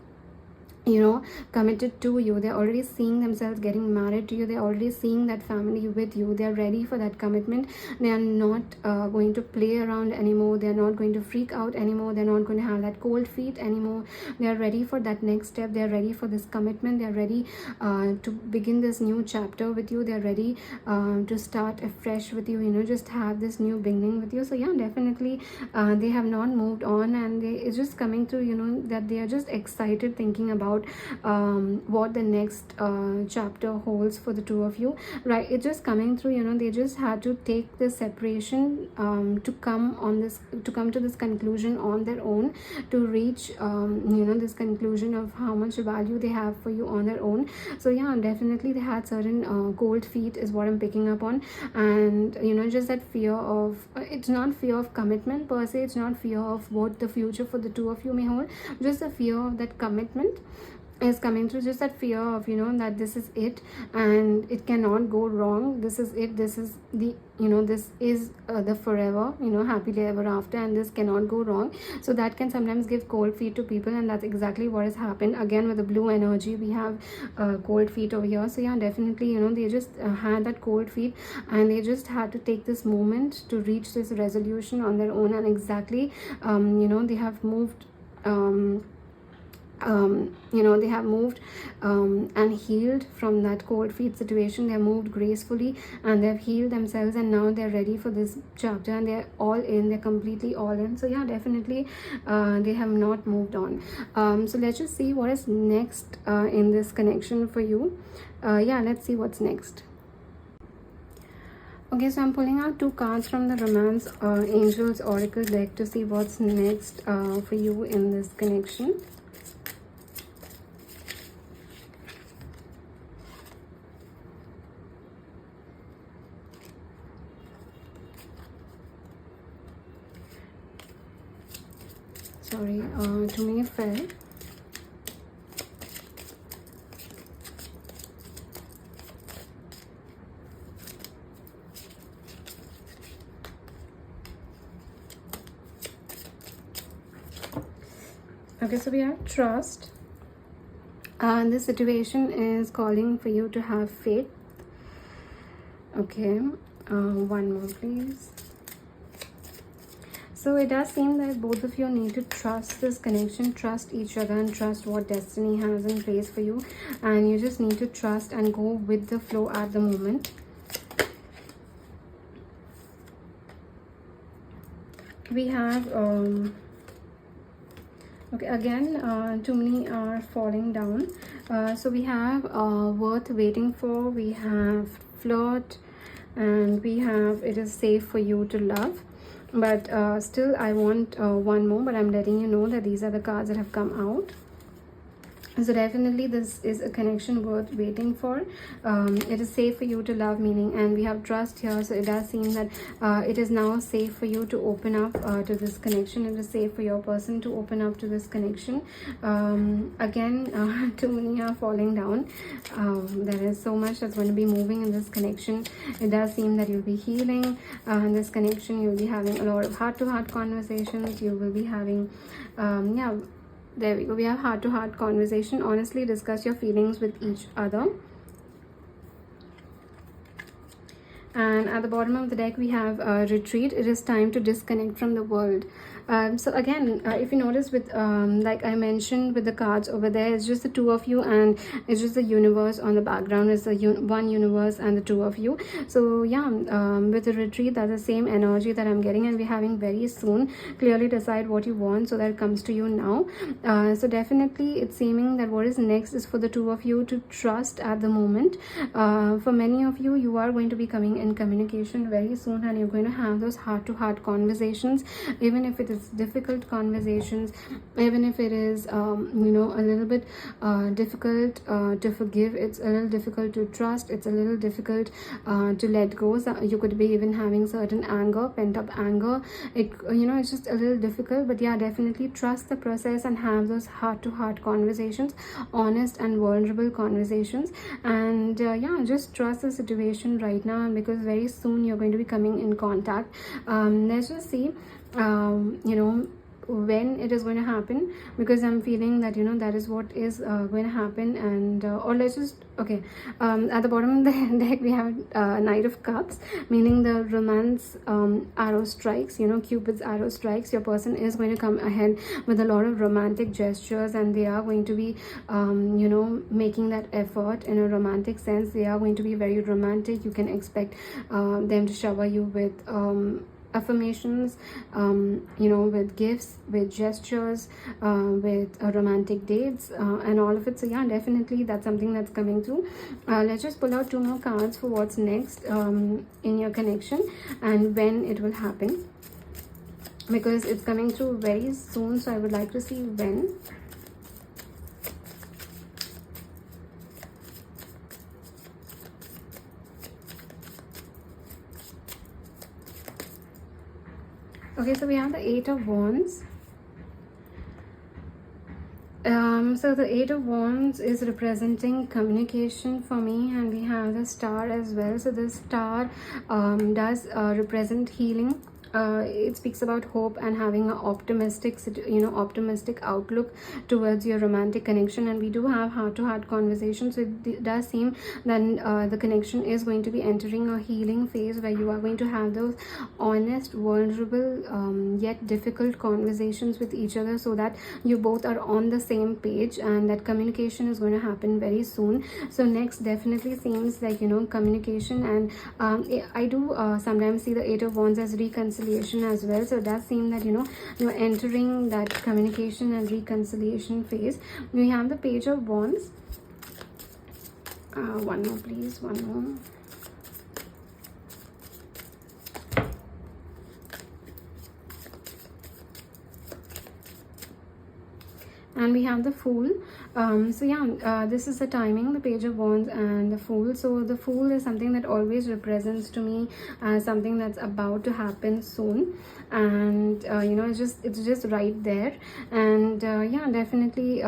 you know, committed to you. They're already seeing themselves getting married to you. They're already seeing that family with you. They're ready for that commitment. They are not going to play around anymore. They're not going to freak out anymore. They're not going to have that cold feet anymore. They're ready for that next step. They're ready for this commitment. They're ready to begin this new chapter with you. They're ready to start afresh with you, you know, just have this new beginning with you. So yeah, definitely they have not moved on, and it's just coming through, you know, that they are just excited thinking about what the next chapter holds for the two of you, right? It's just coming through, you know, they just had to take this separation to come to this conclusion on their own, to reach you know, this conclusion of how much value they have for you on their own. So yeah, definitely they had certain cold feet is what I'm picking up on. And you know, just that fear of it's not fear of commitment per se, it's not fear of what the future for the two of you may hold, just the fear of that commitment is coming through. Just that fear of, you know, that this is it and it cannot go wrong. This is it, this is the, you know, this is the forever, you know, happily ever after, and this cannot go wrong. So that can sometimes give cold feet to people, and that's exactly what has happened. Again, with the blue energy, we have cold feet over here. So yeah, definitely, you know, they just had that cold feet, and they just had to take this moment to reach this resolution on their own. And exactly, you know, they have moved you know, they have moved and healed from that cold feet situation. They have moved gracefully and they've healed themselves, and now they're ready for this chapter, and they're all in, they're completely all in. So yeah, definitely they have not moved on. So let's just see what is next in this connection for you. Yeah, let's see what's next. Okay, so I'm pulling out two cards from the Romance Angels Oracle deck to see what's next for you in this connection. Sorry, too many fell. Okay, so we have trust, and this situation is calling for you to have faith. Okay, one more please. So it does seem that both of you need to trust this connection, trust each other, and trust what destiny has in place for you. And you just need to trust and go with the flow at the moment. We have okay, again, too many are falling down. So we have worth waiting for, we have flirt, and we have it is safe for you to love. But still I want one more, but I'm letting you know that these are the cards that have come out. So definitely this is a connection worth waiting for. It is safe for you to love, meaning, and we have trust here. So it does seem that it is now safe for you to open up to this connection. It is safe for your person to open up to this connection. Again, too many are falling down. There is so much that's going to be moving in this connection. It does seem that you'll be healing in this connection. You'll be having a lot of heart-to-heart conversations. You will be having yeah, there we go. We have heart-to-heart conversation. Honestly discuss your feelings with each other. And at the bottom of the deck, we have retreat. It is time to disconnect from the world. So again, if you notice with like I mentioned with the cards over there, it's just the two of you, and it's just the universe on the background. It's the one universe and the two of you. So yeah, with the retreat, that's the same energy that I'm getting, and we're having very soon. Clearly decide what you want so that it comes to you now. So definitely it's seeming that what is next is for the two of you to trust at the moment. For many of you, you are going to be coming in communication very soon, and you're going to have those heart-to-heart conversations, even if it is difficult conversations, even if it is a little bit difficult to forgive, it's a little difficult to trust, it's a little difficult to let go. So you could be even having certain anger, pent-up anger. It's just a little difficult, but yeah, definitely trust the process and have those heart-to-heart conversations, honest and vulnerable conversations. And yeah, just trust the situation right now, because very soon you're going to be coming in contact. Let's just see when it is going to happen, because I'm feeling that that is what is going to happen. And or let's just at the bottom of the deck we have Knight of Cups, meaning the romance arrow strikes, Cupid's arrow strikes. Your person is going to come ahead with a lot of romantic gestures, and they are going to be making that effort in a romantic sense. They are going to be very romantic. You can expect them to shower you with affirmations, with gifts, with gestures, with romantic dates, and all of it. So yeah, definitely that's something that's coming through. Let's just pull out 2 more cards for what's next in your connection and when it will happen, because it's coming through very soon. So I would like to see when. Okay, so we have the 8 of Wands. So the 8 of Wands is representing communication for me, and we have the Star as well. So the Star does represent healing. It speaks about hope and having an optimistic outlook towards your romantic connection. And we do have heart-to-heart conversations, so it does seem that the connection is going to be entering a healing phase, where you are going to have those honest, vulnerable, yet difficult conversations with each other, so that you both are on the same page, and that communication is going to happen very soon. So next definitely seems like communication, and I do sometimes see the 8 of Wands as reconciliation as well. So it does seem that you're entering that communication and reconciliation phase. We have the Page of Wands. One more please, one more. And we have the Fool. So yeah, this is the timing, the Page of Wands and the Fool. So the Fool is something that always represents to me as something that's about to happen soon, and it's just right there. And yeah, definitely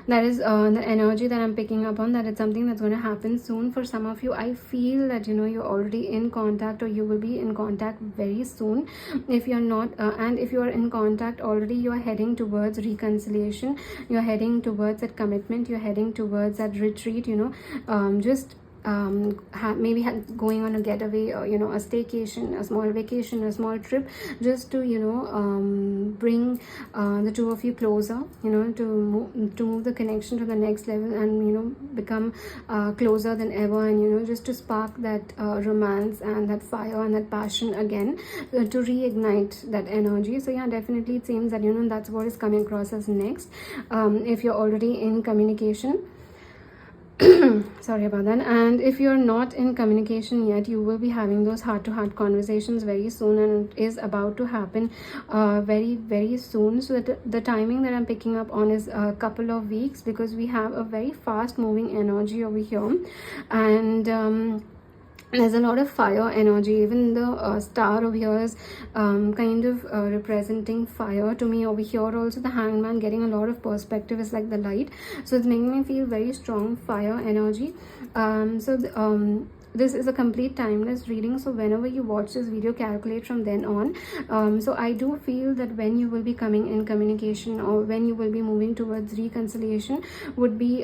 that is the energy that I'm picking up on, that it's something that's going to happen soon. For some of you, I feel that you're already in contact, or you will be in contact very soon. If you're not and if you are in contact already, you are heading towards reconciliation, you're heading towards that commitment, you're heading towards that retreat, just maybe going on a getaway, or a staycation, a small vacation, a small trip, just to bring the two of you closer, to move the connection to the next level, and become closer than ever, and just to spark that romance and that fire and that passion again, to reignite that energy. So yeah, definitely it seems that that's what is coming across as next. If you're already in communication, sorry about that, and if you're not in communication yet, you will be having those heart-to-heart conversations very soon, and it is about to happen very, very soon. So the timing that I'm picking up on is a couple of weeks, because we have a very fast moving energy over here, and there's a lot of fire energy. Even the Star over here is kind of representing fire to me over here. Also the Hangman getting a lot of perspective is like the light, so it's making me feel very strong fire energy. This is a complete timeless reading, so whenever you watch this video, calculate from then on. So I do feel that when you will be coming in communication, or when you will be moving towards reconciliation, would be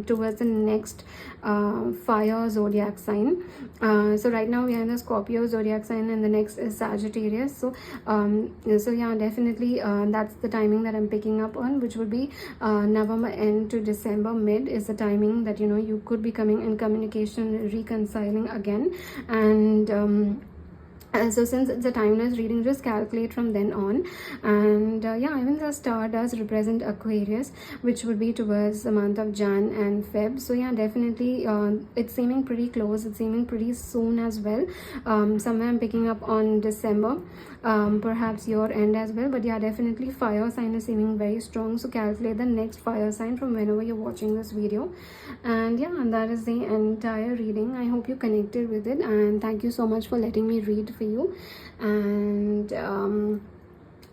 towards the next fire zodiac sign. So right now we are in the Scorpio zodiac sign, and the next is Sagittarius. So yeah, definitely that's the timing that I'm picking up on, which would be November end to December mid is the timing that you could be coming in communication, reconciling again. And So since it's a timeless reading, just calculate from then on. And yeah, even the star does represent Aquarius, which would be towards the month of Jan and Feb. So yeah, definitely it's seeming pretty close, it's seeming pretty soon as well. Somewhere I'm picking up on December, perhaps your end as well. But yeah, definitely fire sign is seeming very strong, so calculate the next fire sign from whenever you're watching this video. And yeah, that is the entire reading. I hope you connected with it, and thank you so much for letting me read for you. And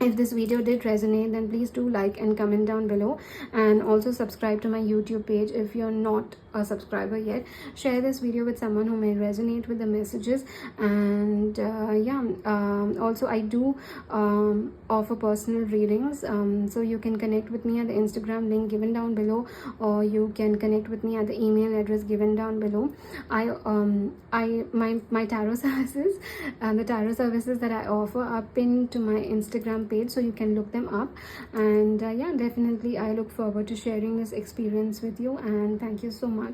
if this video did resonate, then please do like and comment down below, and also subscribe to my YouTube page if you're not a subscriber yet. Share this video with someone who may resonate with the messages. And yeah, also I do offer personal readings, so you can connect with me at the Instagram link given down below, or you can connect with me at the email address given down below. My tarot services, the tarot services that I offer are pinned to my Instagram page, so you can look them up. And yeah, definitely I look forward to sharing this experience with you, and thank you so much.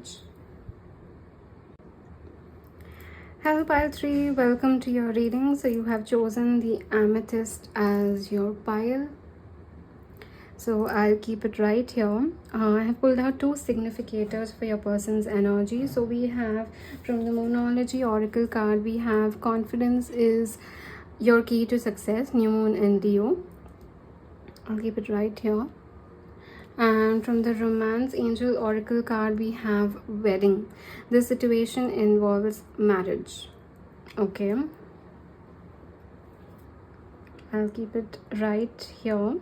Hello pile 3, welcome to your reading. So you have chosen the amethyst as your pile, so I'll keep it right here. I have pulled out 2 significators for your person's energy. So we have, from the Moonology Oracle card, we have confidence is your key to success, new moon in Leo. I'll keep it right here. And from the Romance Angel Oracle card, we have wedding. This situation involves marriage. Okay, I'll keep it right here.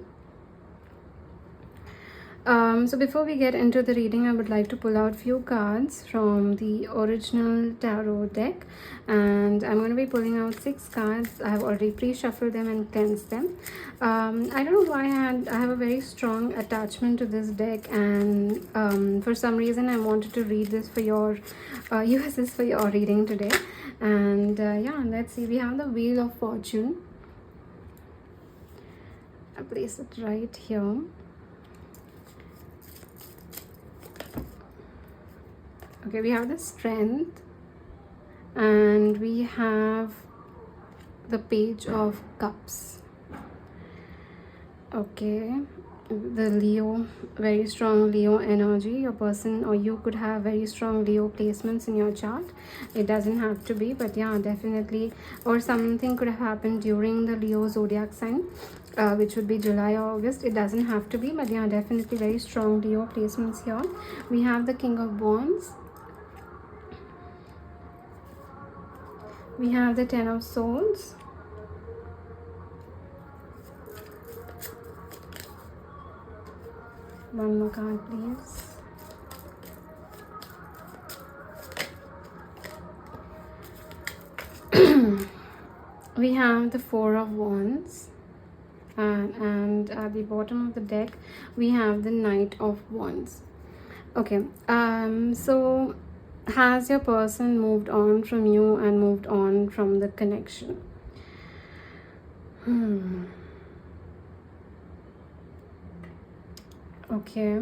So before we get into the reading, I would like to pull out few cards from the original tarot deck, and I'm going to be pulling out 6 cards. I have already pre-shuffled them and cleansed them. I don't know why I have a very strong attachment to this deck, and for some reason I wanted to read this for your use this for your reading today. And yeah, let's see. We have the Wheel of Fortune. I'll place it right here. Okay, we have the Strength, and we have the Page of Cups. Okay, the Leo, very strong Leo energy. Your person, or you could have very strong Leo placements in your chart. It doesn't have to be, but yeah, definitely. Or something could have happened during the Leo zodiac sign, which would be July or August. It doesn't have to be, but yeah, definitely very strong Leo placements here. We have the King of Wands. We have the Ten of Swords. One more card, please. We have the Four of Wands. And at the bottom of the deck, we have the Knight of Wands. Okay, so has your person moved on from you and moved on from the connection? Okay,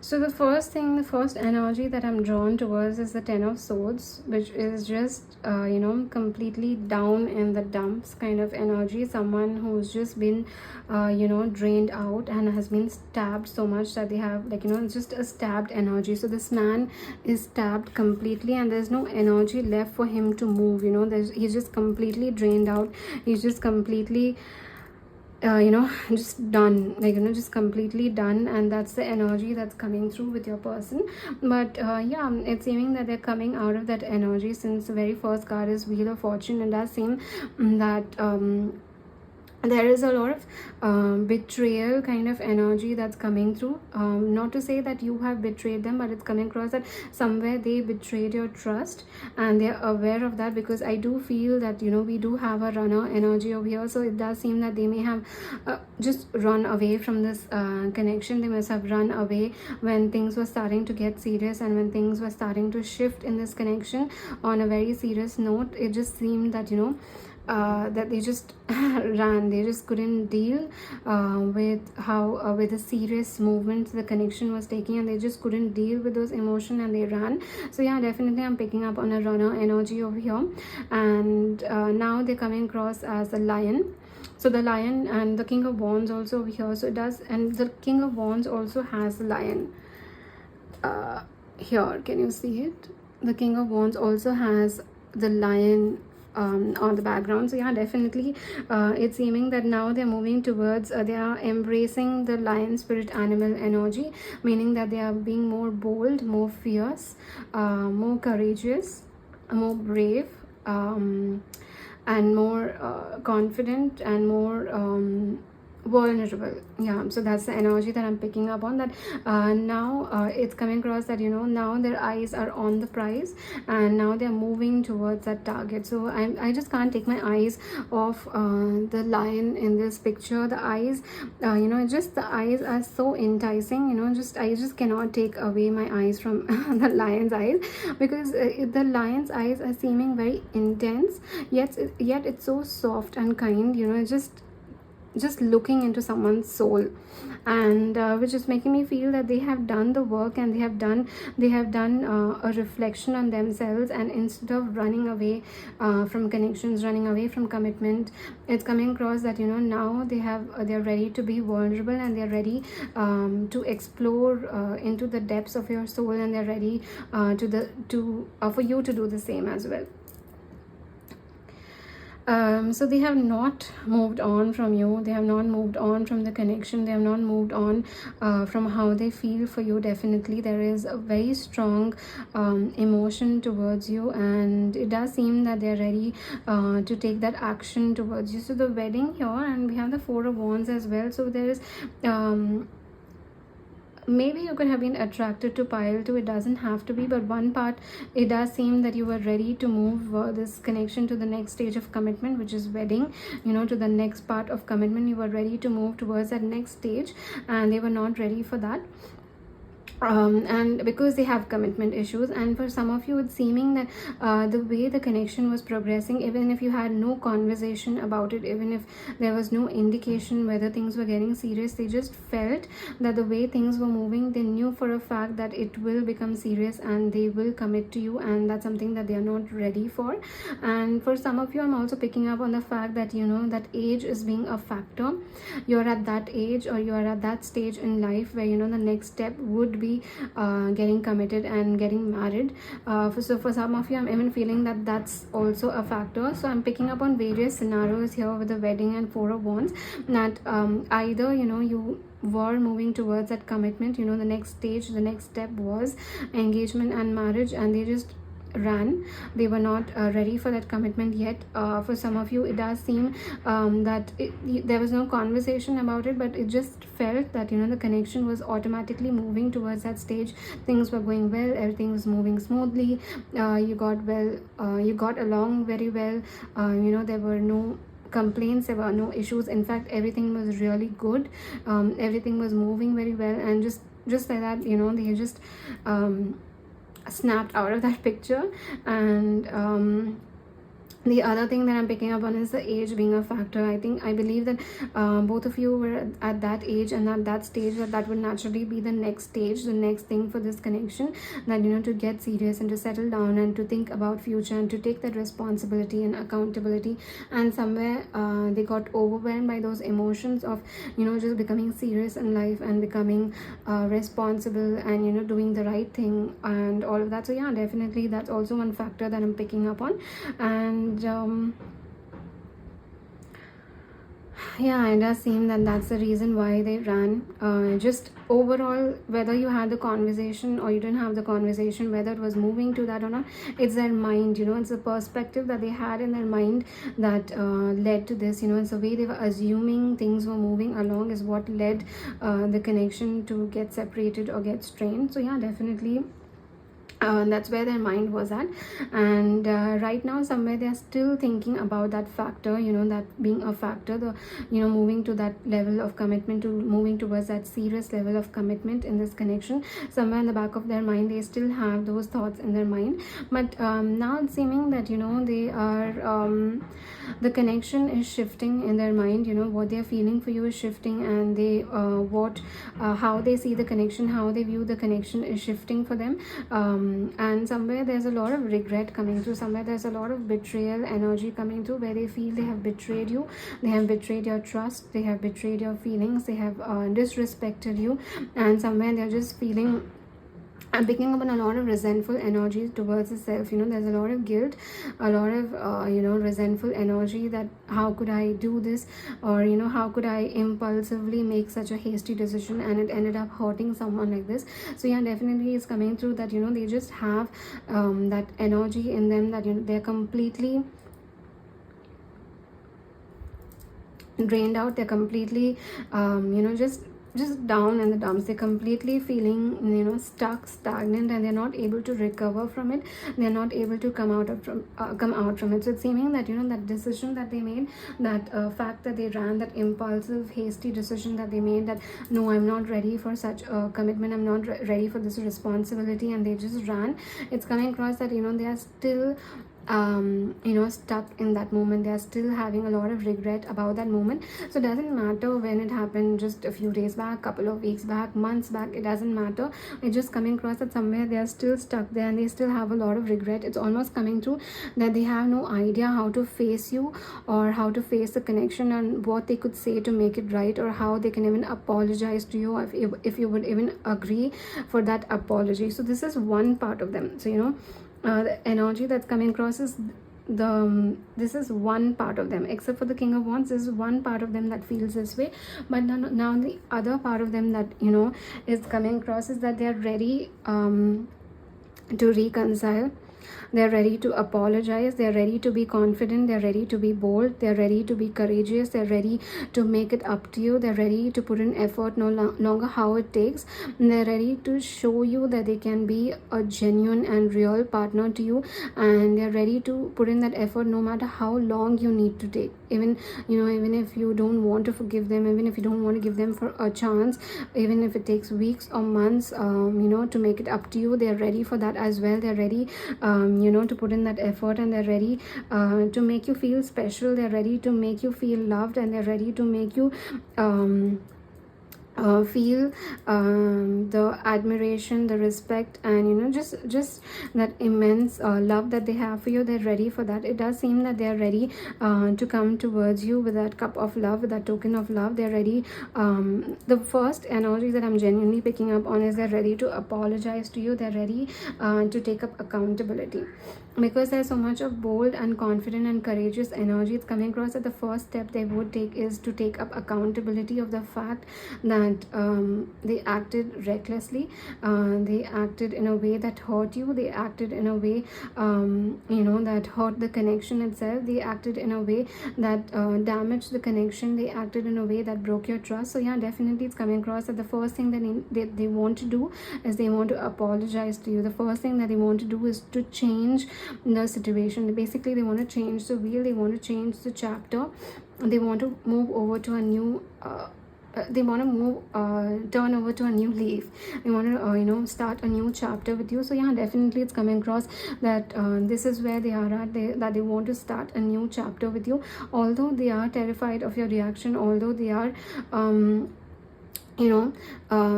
so the first energy that I'm drawn towards is the Ten of Swords, which is just you know, completely down in the dumps kind of energy. Someone who's just been you know, drained out and has been stabbed so much that they have, like, you know, it's just a stabbed energy. So this man is stabbed completely, and there's no energy left for him to move. You know, he's just completely drained out. He's just completely you know, just done, like, you know, just completely done. And that's the energy that's coming through with your person. But yeah, it's seeming that they're coming out of that energy. Since the very first card is Wheel of Fortune, it does seem that there is a lot of betrayal kind of energy that's coming through. Not to say that you have betrayed them, but it's coming across that somewhere they betrayed your trust, and they're aware of that. Because I do feel that, you know, we do have a runner energy over here. So it does seem that they may have just run away from this connection. They must have run away when things were starting to get serious, and when things were starting to shift in this connection on a very serious note. It just seemed that, you know, that they just ran. They just couldn't deal with how with the serious movements the connection was taking, and they just couldn't deal with those emotion and they ran. So yeah, definitely I'm picking up on a runner energy over here. And now they're coming across as a lion. So the lion and the king of wands also over here. So it does, and the king of wands also has the lion here. Can you see it? The king of wands also has the lion on the background. So yeah, definitely it's seeming that now they're moving towards they are embracing the lion spirit animal energy, meaning that they are being more bold, more fierce, more courageous, more brave, and more confident, and more vulnerable. Yeah, so that's the energy that I'm picking up on. That now it's coming across that now their eyes are on the prize, and now they're moving towards that target. So I just can't take my eyes off the lion in this picture. The eyes, just the eyes are so enticing. I just cannot take away my eyes from the lion's eyes, because the lion's eyes are seeming very intense, yet it's so soft and kind. Just looking into someone's soul, and which is making me feel that they have done the work, and they have done a reflection on themselves. And instead of running away from connections, running away from commitment, it's coming across that now they're ready to be vulnerable, and they're ready to explore into the depths of your soul, and they're ready for you to do the same as well. So they have not moved on from you. They have not moved on from the connection. They have not moved on from how they feel for you. Definitely there is a very strong emotion towards you, and it does seem that they're ready to take that action towards you. So the wedding here, and we have the Four of Wands as well. So there is maybe you could have been attracted to pile too. It doesn't have to be, but one part, it does seem that you were ready to move this connection to the next stage of commitment, which is wedding. To the next part of commitment, you were ready to move towards that next stage, and they were not ready for that. And because they have commitment issues, and for some of you it's seeming that the way the connection was progressing, even if you had no conversation about it, even if there was no indication whether things were getting serious, they just felt that the way things were moving, they knew for a fact that it will become serious and they will commit to you, and that's something that they are not ready for. And for some of you, I'm also picking up on the fact that that age is being a factor. You're at that age, or you're at that stage in life where the next step would be getting committed and getting married. So for some of you, I'm even feeling that that's also a factor. So I'm picking up on various scenarios here with the wedding and Four of Wands, that either you were moving towards that commitment, the next stage, the next step was engagement and marriage, and they just ran. They were not ready for that commitment yet. For some of you, it does seem that there was no conversation about it, but it just felt that the connection was automatically moving towards that stage. Things were going well, everything was moving smoothly, you got along very well, there were no complaints, there were no issues. In fact, everything was really good, everything was moving very well, and just like that, they just snapped out of that picture. And the other thing that I'm picking up on is the age being a factor. I believe that both of you were at that age and at that stage, that would naturally be the next stage, the next thing for this connection, that to get serious and to settle down and to think about future and to take that responsibility and accountability. And somewhere they got overwhelmed by those emotions of just becoming serious in life and becoming responsible and doing the right thing and all of that. So yeah, definitely that's also one factor that I'm picking up on. And yeah, it does seem that that's the reason why they ran. Just overall, whether you had the conversation or you didn't have the conversation, whether it was moving to that or not, it's their mind, it's the perspective that they had in their mind that led to this. It's the way they were assuming things were moving along is what led the connection to get separated or get strained. So yeah, definitely That's where their mind was at. And right now somewhere they're still thinking about that factor, that being a factor, the moving to that level of commitment, to moving towards that serious level of commitment in this connection. Somewhere in the back of their mind they still have those thoughts in their mind. But now it's seeming that they are the connection is shifting in their mind. What they're feeling for you is shifting, and they what how they see the connection, how they view the connection is shifting for them. And somewhere there's a lot of regret coming through, somewhere there's a lot of betrayal energy coming through, where they feel they have betrayed you, they have betrayed your trust, they have betrayed your feelings, they have disrespected you. And somewhere they're just feeling, I'm picking up on a lot of resentful energy towards the self. There's a lot of guilt, a lot of resentful energy, that how could I do this, or how could I impulsively make such a hasty decision and it ended up hurting someone like this. So yeah, definitely it's coming through that they just have that energy in them, that they're completely drained out, they're completely just down in the dumps, they're completely feeling stuck, stagnant, and they're not able to recover from it, they're not able to come out from it. So it's seeming that that decision that they made, that fact that they ran, that impulsive hasty decision that they made, that no, I'm not ready for such a commitment, I'm not ready for this responsibility, and they just ran. It's coming across that they are still stuck in that moment, they are still having a lot of regret about that moment. So it doesn't matter when it happened, just a few days back, couple of weeks back, months back, it doesn't matter. It's just coming across that somewhere they are still stuck there, and they still have a lot of regret. It's almost coming through that they have no idea how to face you, or how to face the connection, and what they could say to make it right, or how they can even apologize to you, if you would even agree for that apology. So this is one part of them. So the energy that's coming across is this is one part of them, except for the King of Wands. This is one part of them that feels this way. But now the other part of them that is coming across is that they are ready to reconcile. They're ready to apologize, they're ready to be confident, they're ready to be bold, they're ready to be courageous, they're ready to make it up to you, they're ready to put in effort, no longer how it takes. They're ready to show you that they can be a genuine and real partner to you, and they're ready to put in that effort no matter how long you need to take. Even if you don't want to forgive them, even if you don't want to give them for a chance, even if it takes weeks or months to make it up to you, they're ready for that as well. They're ready to put in that effort, and they're ready to make you feel special, they're ready to make you feel loved, and they're ready to make you feel the admiration, the respect, and just that immense love that they have for you. They're ready for that. It does seem that they're ready to come towards you with that cup of love, with that token of love. They're ready. The first energy that I'm genuinely picking up on is they're ready to apologize to you. They're ready to take up accountability, because there's so much of bold and confident and courageous energy. It's coming across that the first step they would take is to take up accountability of the fact that they acted recklessly, they acted in a way that hurt you, they acted in a way that hurt the connection itself, they acted in a way that damaged the connection, they acted in a way that broke your trust. So yeah, definitely it's coming across that the first thing that they want to do is they want to apologize to you. The first thing that they want to do is to change the situation. Basically they want to change the wheel, they want to change the chapter, they want to move over to a new they want to move turn over to a new leaf, they want to start a new chapter with you. So yeah, definitely it's coming across that this is where they are at, that they want to start a new chapter with you, although they are terrified of your reaction, although they are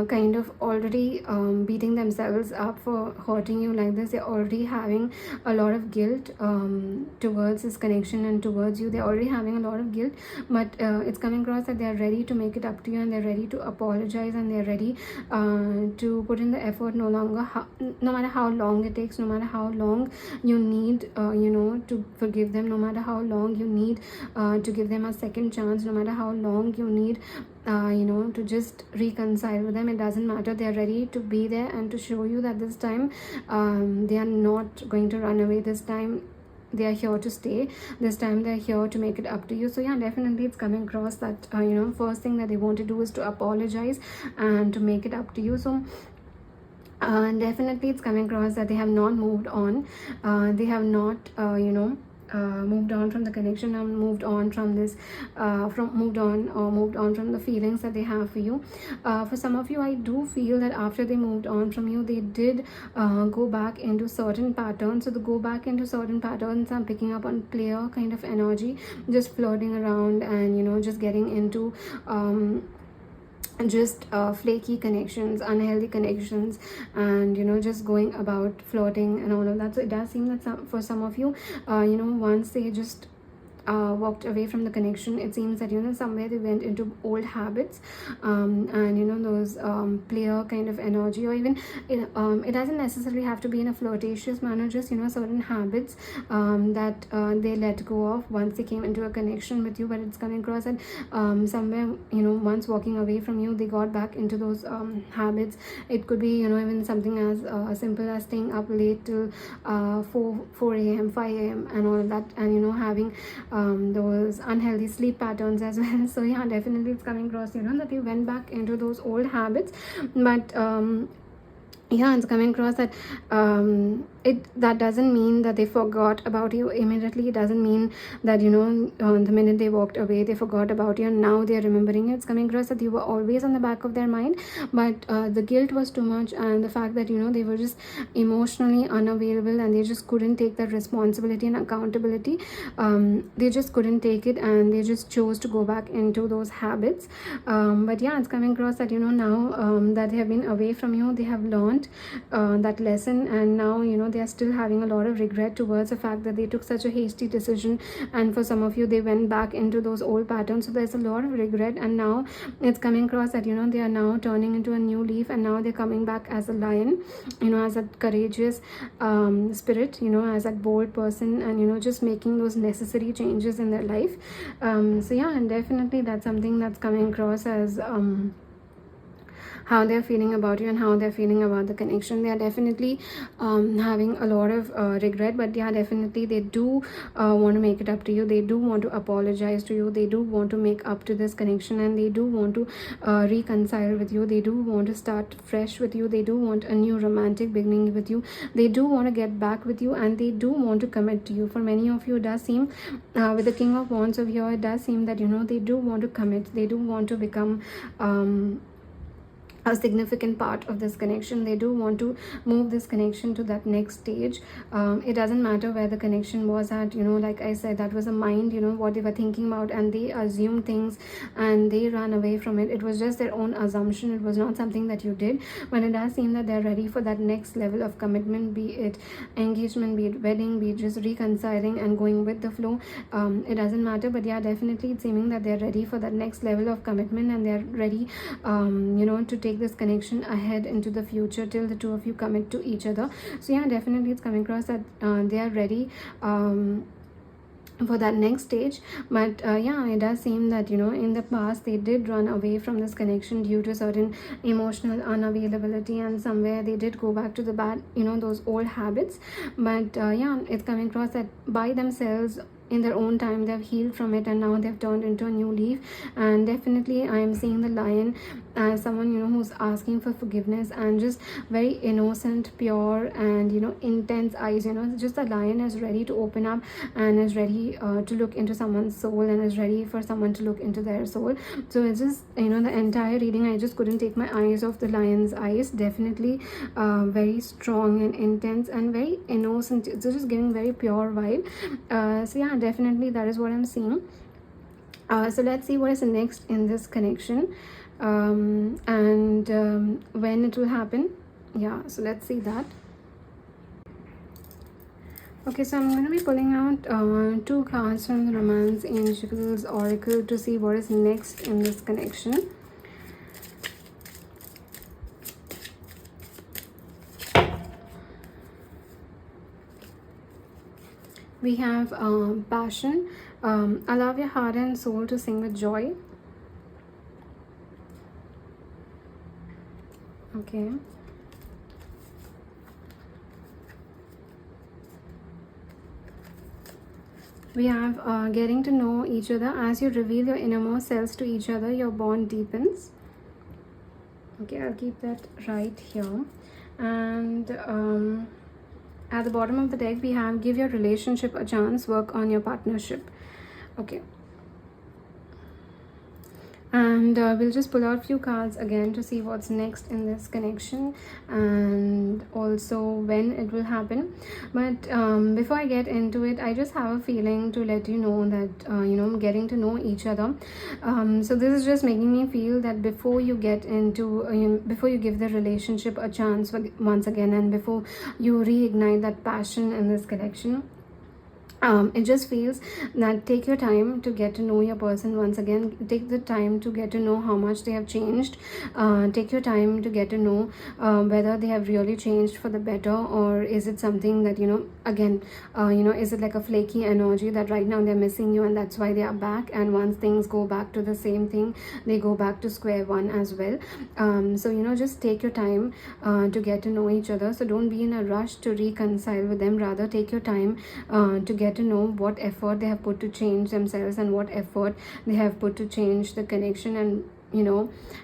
kind of already beating themselves up for hurting you like this. They're already having a lot of guilt towards this connection and towards you. They're already having a lot of guilt, but it's coming across that they're ready to make it up to you, and they're ready to apologize, and they're ready to put in the effort, no matter how long it takes, no matter how long you need to forgive them, no matter how long you need to give them a second chance, no matter how long you need to just reconcile with them. It doesn't matter. They're ready to be there and to show you that this time they are not going to run away. This time they are here to stay. This time they're here to make it up to you. So yeah, definitely it's coming across that first thing that they want to do is to apologize and to make it up to you. So Definitely it's coming across that they have not moved on. They have not moved on from the connection, and moved on from this moved on from the feelings that they have for you. For some of you, I do feel that after they moved on from you, they did go back into certain patterns. So the go back into certain patterns, I'm picking up on player kind of energy, just flirting around, and just getting into just flaky connections, unhealthy connections, and just going about flirting and all of that. So it does seem that for some of you, once they just walked away from the connection, it seems that somewhere they went into old habits, and those player kind of energy, or even it doesn't necessarily have to be in a flirtatious manner, just certain habits that they let go of once they came into a connection with you. But it's coming across that somewhere once walking away from you, they got back into those habits. It could be even something as simple as staying up late till 4 a.m 5 a.m and all of that, and having those unhealthy sleep patterns as well. So yeah, definitely it's coming across that you went back into those old habits. But yeah, it's coming across that that doesn't mean that they forgot about you immediately. It doesn't mean that the minute they walked away, they forgot about you and now they're remembering you. It's coming across that you were always on the back of their mind, but the guilt was too much, and the fact that they were just emotionally unavailable, and they just couldn't take that responsibility and accountability. They just couldn't take it, and they just chose to go back into those habits. But yeah, it's coming across that now that they have been away from you, they have learned that lesson, and now they are still having a lot of regret towards the fact that they took such a hasty decision. And for some of you, they went back into those old patterns, so there's a lot of regret. And now it's coming across that they are now turning into a new leaf, and now they're coming back as a lion, as a courageous spirit, as that bold person, and just making those necessary changes in their life. So yeah, and definitely that's something that's coming across as how they're feeling about you and how they're feeling about the connection. They are definitely having a lot of regret, but yeah, definitely they do want to make it up to you. They do want to apologize to you. They do want to make up to this connection, and they do want to reconcile with you. They do want to start fresh with you. They do want a new romantic beginning with you. They do want to get back with you, and they do want to commit to you. For many of you, it does seem with the King of Wands over here, it does seem that they do want to commit. They do want to become a significant part of this connection. They do want to move this connection to that next stage. It doesn't matter where the connection was at, like I said, that was a mind, what they were thinking about, and they assumed things and they ran away from it. It was just their own assumption. It was not something that you did. But it does seem that they're ready for that next level of commitment, be it engagement, be it wedding, be it just reconciling and going with the flow. It doesn't matter, but yeah, definitely it's seeming that they're ready for that next level of commitment, and they're ready to take this connection ahead into the future till the two of you commit to each other. So yeah, definitely it's coming across that they are ready for that next stage. But yeah, it does seem that in the past they did run away from this connection due to certain emotional unavailability, and somewhere they did go back to the bad, those old habits. But yeah, it's coming across that by themselves, in their own time, they've healed from it, and now they've turned into a new leaf. And definitely I am seeing the lion as someone who's asking for forgiveness, and just very innocent, pure, and intense eyes. Just the lion is ready to open up, and is ready to look into someone's soul, and is ready for someone to look into their soul. So it's just the entire reading, I just couldn't take my eyes off the lion's eyes. Definitely very strong and intense and very innocent. It's just giving very pure vibe. So yeah, definitely that is what I'm seeing. So let's see what is next in this connection, and when it will happen. Yeah, so let's see that. Okay, so I'm going to be pulling out 2 cards from the Romance Angels Oracle to see what is next in this connection. We have passion. Allow your heart and soul to sing with joy. Okay. We have getting to know each other. As you reveal your innermost selves to each other, your bond deepens. Okay, I'll keep that right here. And at the bottom of the deck we have give your relationship a chance, work on your partnership. Okay, and we'll just pull out few cards again to see what's next in this connection and also when it will happen. But before I get into it, I just have a feeling to let you know that getting to know each other, so this is just making me feel that before you get into before you give the relationship a chance once again, and before you reignite that passion in this connection, it just feels that take your time to get to know your person once again. Take the time to get to know how much they have changed. Take your time to get to know whether they have really changed for the better, or is it something that again is it like a flaky energy that right now they're missing you and that's why they are back, and once things go back to the same thing, they go back to square one as well. So just take your time to get to know each other. So don't be in a rush to reconcile with them, rather take your time to get to know what effort they have put to change themselves and what effort they have put to change the connection, and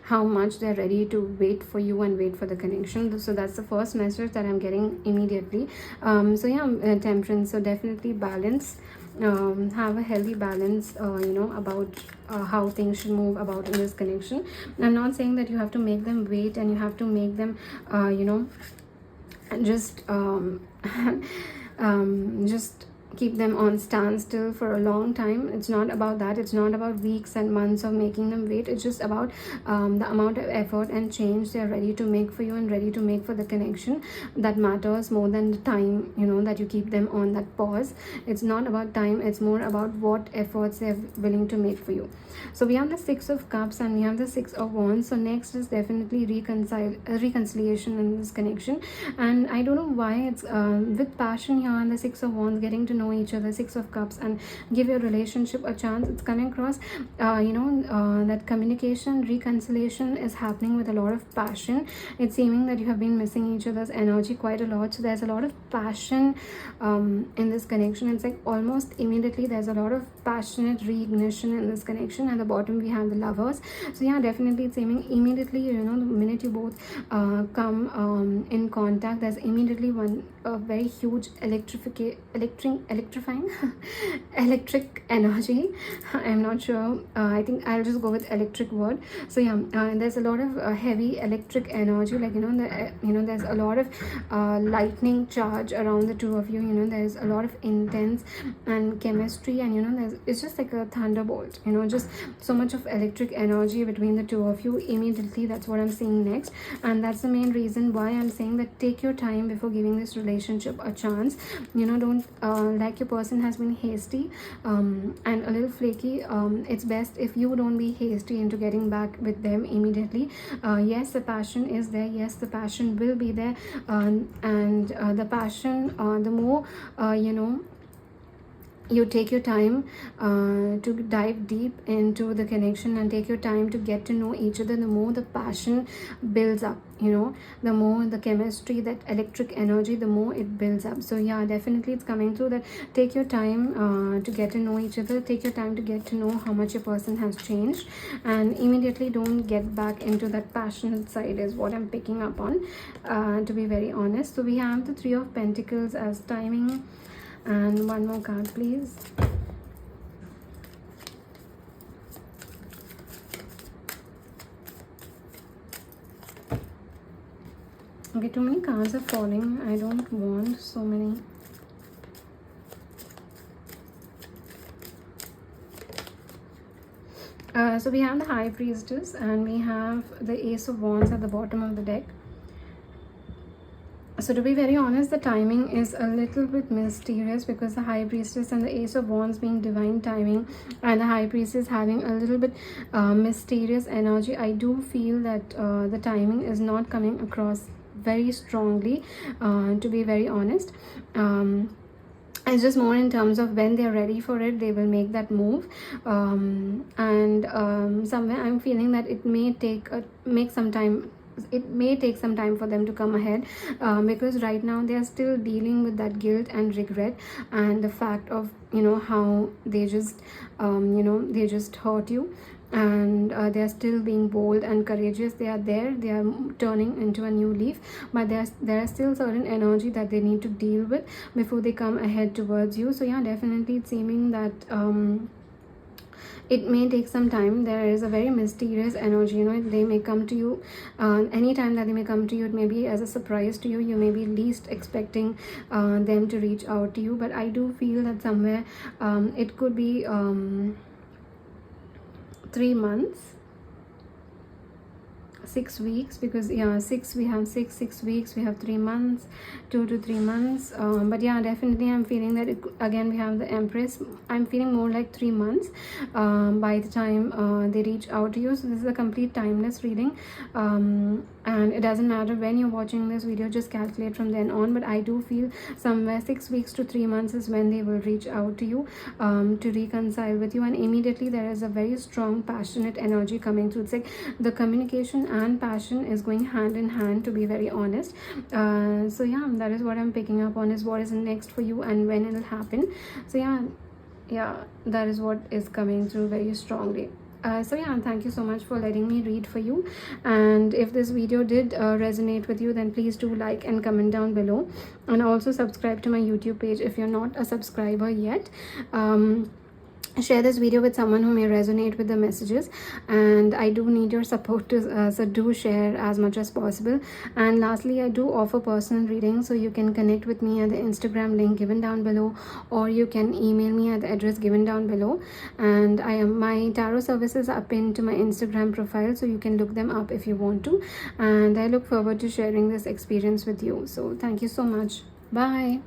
how much they're ready to wait for you and wait for the connection. So that's the first message that I'm getting immediately. Temperance, so definitely balance, have a healthy balance about how things should move about in this connection. I'm not saying that you have to make them wait and you have to make them just just keep them on standstill for a long time. It's not about that. It's not about weeks and months of making them wait. It's just about the amount of effort and change they're ready to make for you and ready to make for the connection. That matters more than the time that you keep them on that pause. It's not about time, it's more about what efforts they're willing to make for you. So we have the Six of Cups and we have the Six of Wands. So next is definitely reconciliation in this connection, and I don't know why it's with passion here, and the Six of Wands, getting to know each other, Six of Cups, and give your relationship a chance. It's coming across that communication, reconciliation is happening with a lot of passion. It's seeming that you have been missing each other's energy quite a lot, so there's a lot of passion in this connection. It's like almost immediately there's a lot of passionate reignition in this connection. At the bottom we have the Lovers. So yeah, definitely it's seeming immediately the minute you both come in contact, there's immediately one very huge electrifying electric energy. I'm not sure, I think I'll just go with electric word. So yeah, there's a lot of heavy electric energy, like there's a lot of lightning charge around the two of you. There's a lot of intense and chemistry, and it's just like a thunderbolt, just so much of electric energy between the two of you immediately. That's what I'm seeing next, and that's the main reason why I'm saying that take your time before giving this relationship a chance. Don't like your person has been hasty and a little flaky. It's best if you don't be hasty into getting back with them immediately. Yes, the passion is there, yes, the passion will be there, and the passion, the more you take your time to dive deep into the connection and take your time to get to know each other, the more the passion builds up, the more the chemistry, that electric energy, the more it builds up. So yeah, definitely it's coming through that take your time to get to know each other, take your time to get to know how much your person has changed, and immediately don't get back into that passionate side is what I'm picking up on, to be very honest. So we have the Three of Pentacles as timing, and one more card please. Okay, too many cards are falling. I don't want so many. So we have the High Priestess and we have the Ace of Wands at the bottom of the deck. So to be very honest, the timing is a little bit mysterious, because the High Priestess and the Ace of Wands being divine timing and the High Priestess having a little bit mysterious energy, I do feel that the timing is not coming across very strongly, to be very honest. It's just more in terms of when they're ready for it, they will make that move, and somewhere I'm feeling that it may make some time it may take some time for them to come ahead, because right now they are still dealing with that guilt and regret, and the fact of, how they just they just hurt you, and they are still being bold and courageous. They are there, they are turning into a new leaf, but there are still certain energy that they need to deal with before they come ahead towards you. So yeah, definitely it's seeming that it may take some time. There is a very mysterious energy, they may come to you anytime that they may come to you. It may be as a surprise to you, you may be least expecting them to reach out to you, but I do feel that somewhere it could be 3 months, 6 weeks, because yeah, we have 6 weeks, we have 3 months, 2 to 3 months, but yeah, definitely I'm feeling that again we have the Empress. I'm feeling more like 3 months by the time they reach out to you. So this is a complete timeless reading, and it doesn't matter when you're watching this video, just calculate from then on. But I do feel somewhere 6 weeks to 3 months is when they will reach out to you to reconcile with you, and immediately there is a very strong passionate energy coming through. It's like the communication and passion is going hand in hand, to be very honest. So yeah, that is what I'm picking up on, is what is next for you and when it will happen. So yeah, that is what is coming through very strongly. So yeah, thank you so much for letting me read for you, and if this video did resonate with you, then please do like and comment down below, and also subscribe to my YouTube page if you're not a subscriber yet. Share this video with someone who may resonate with the messages, and I do need your support to so do share as much as possible. And lastly, I do offer personal readings, so you can connect with me at the Instagram link given down below, or you can email me at the address given down below. And my tarot services are pinned to my Instagram profile, so you can look them up if you want to, and I look forward to sharing this experience with you. So thank you so much. Bye.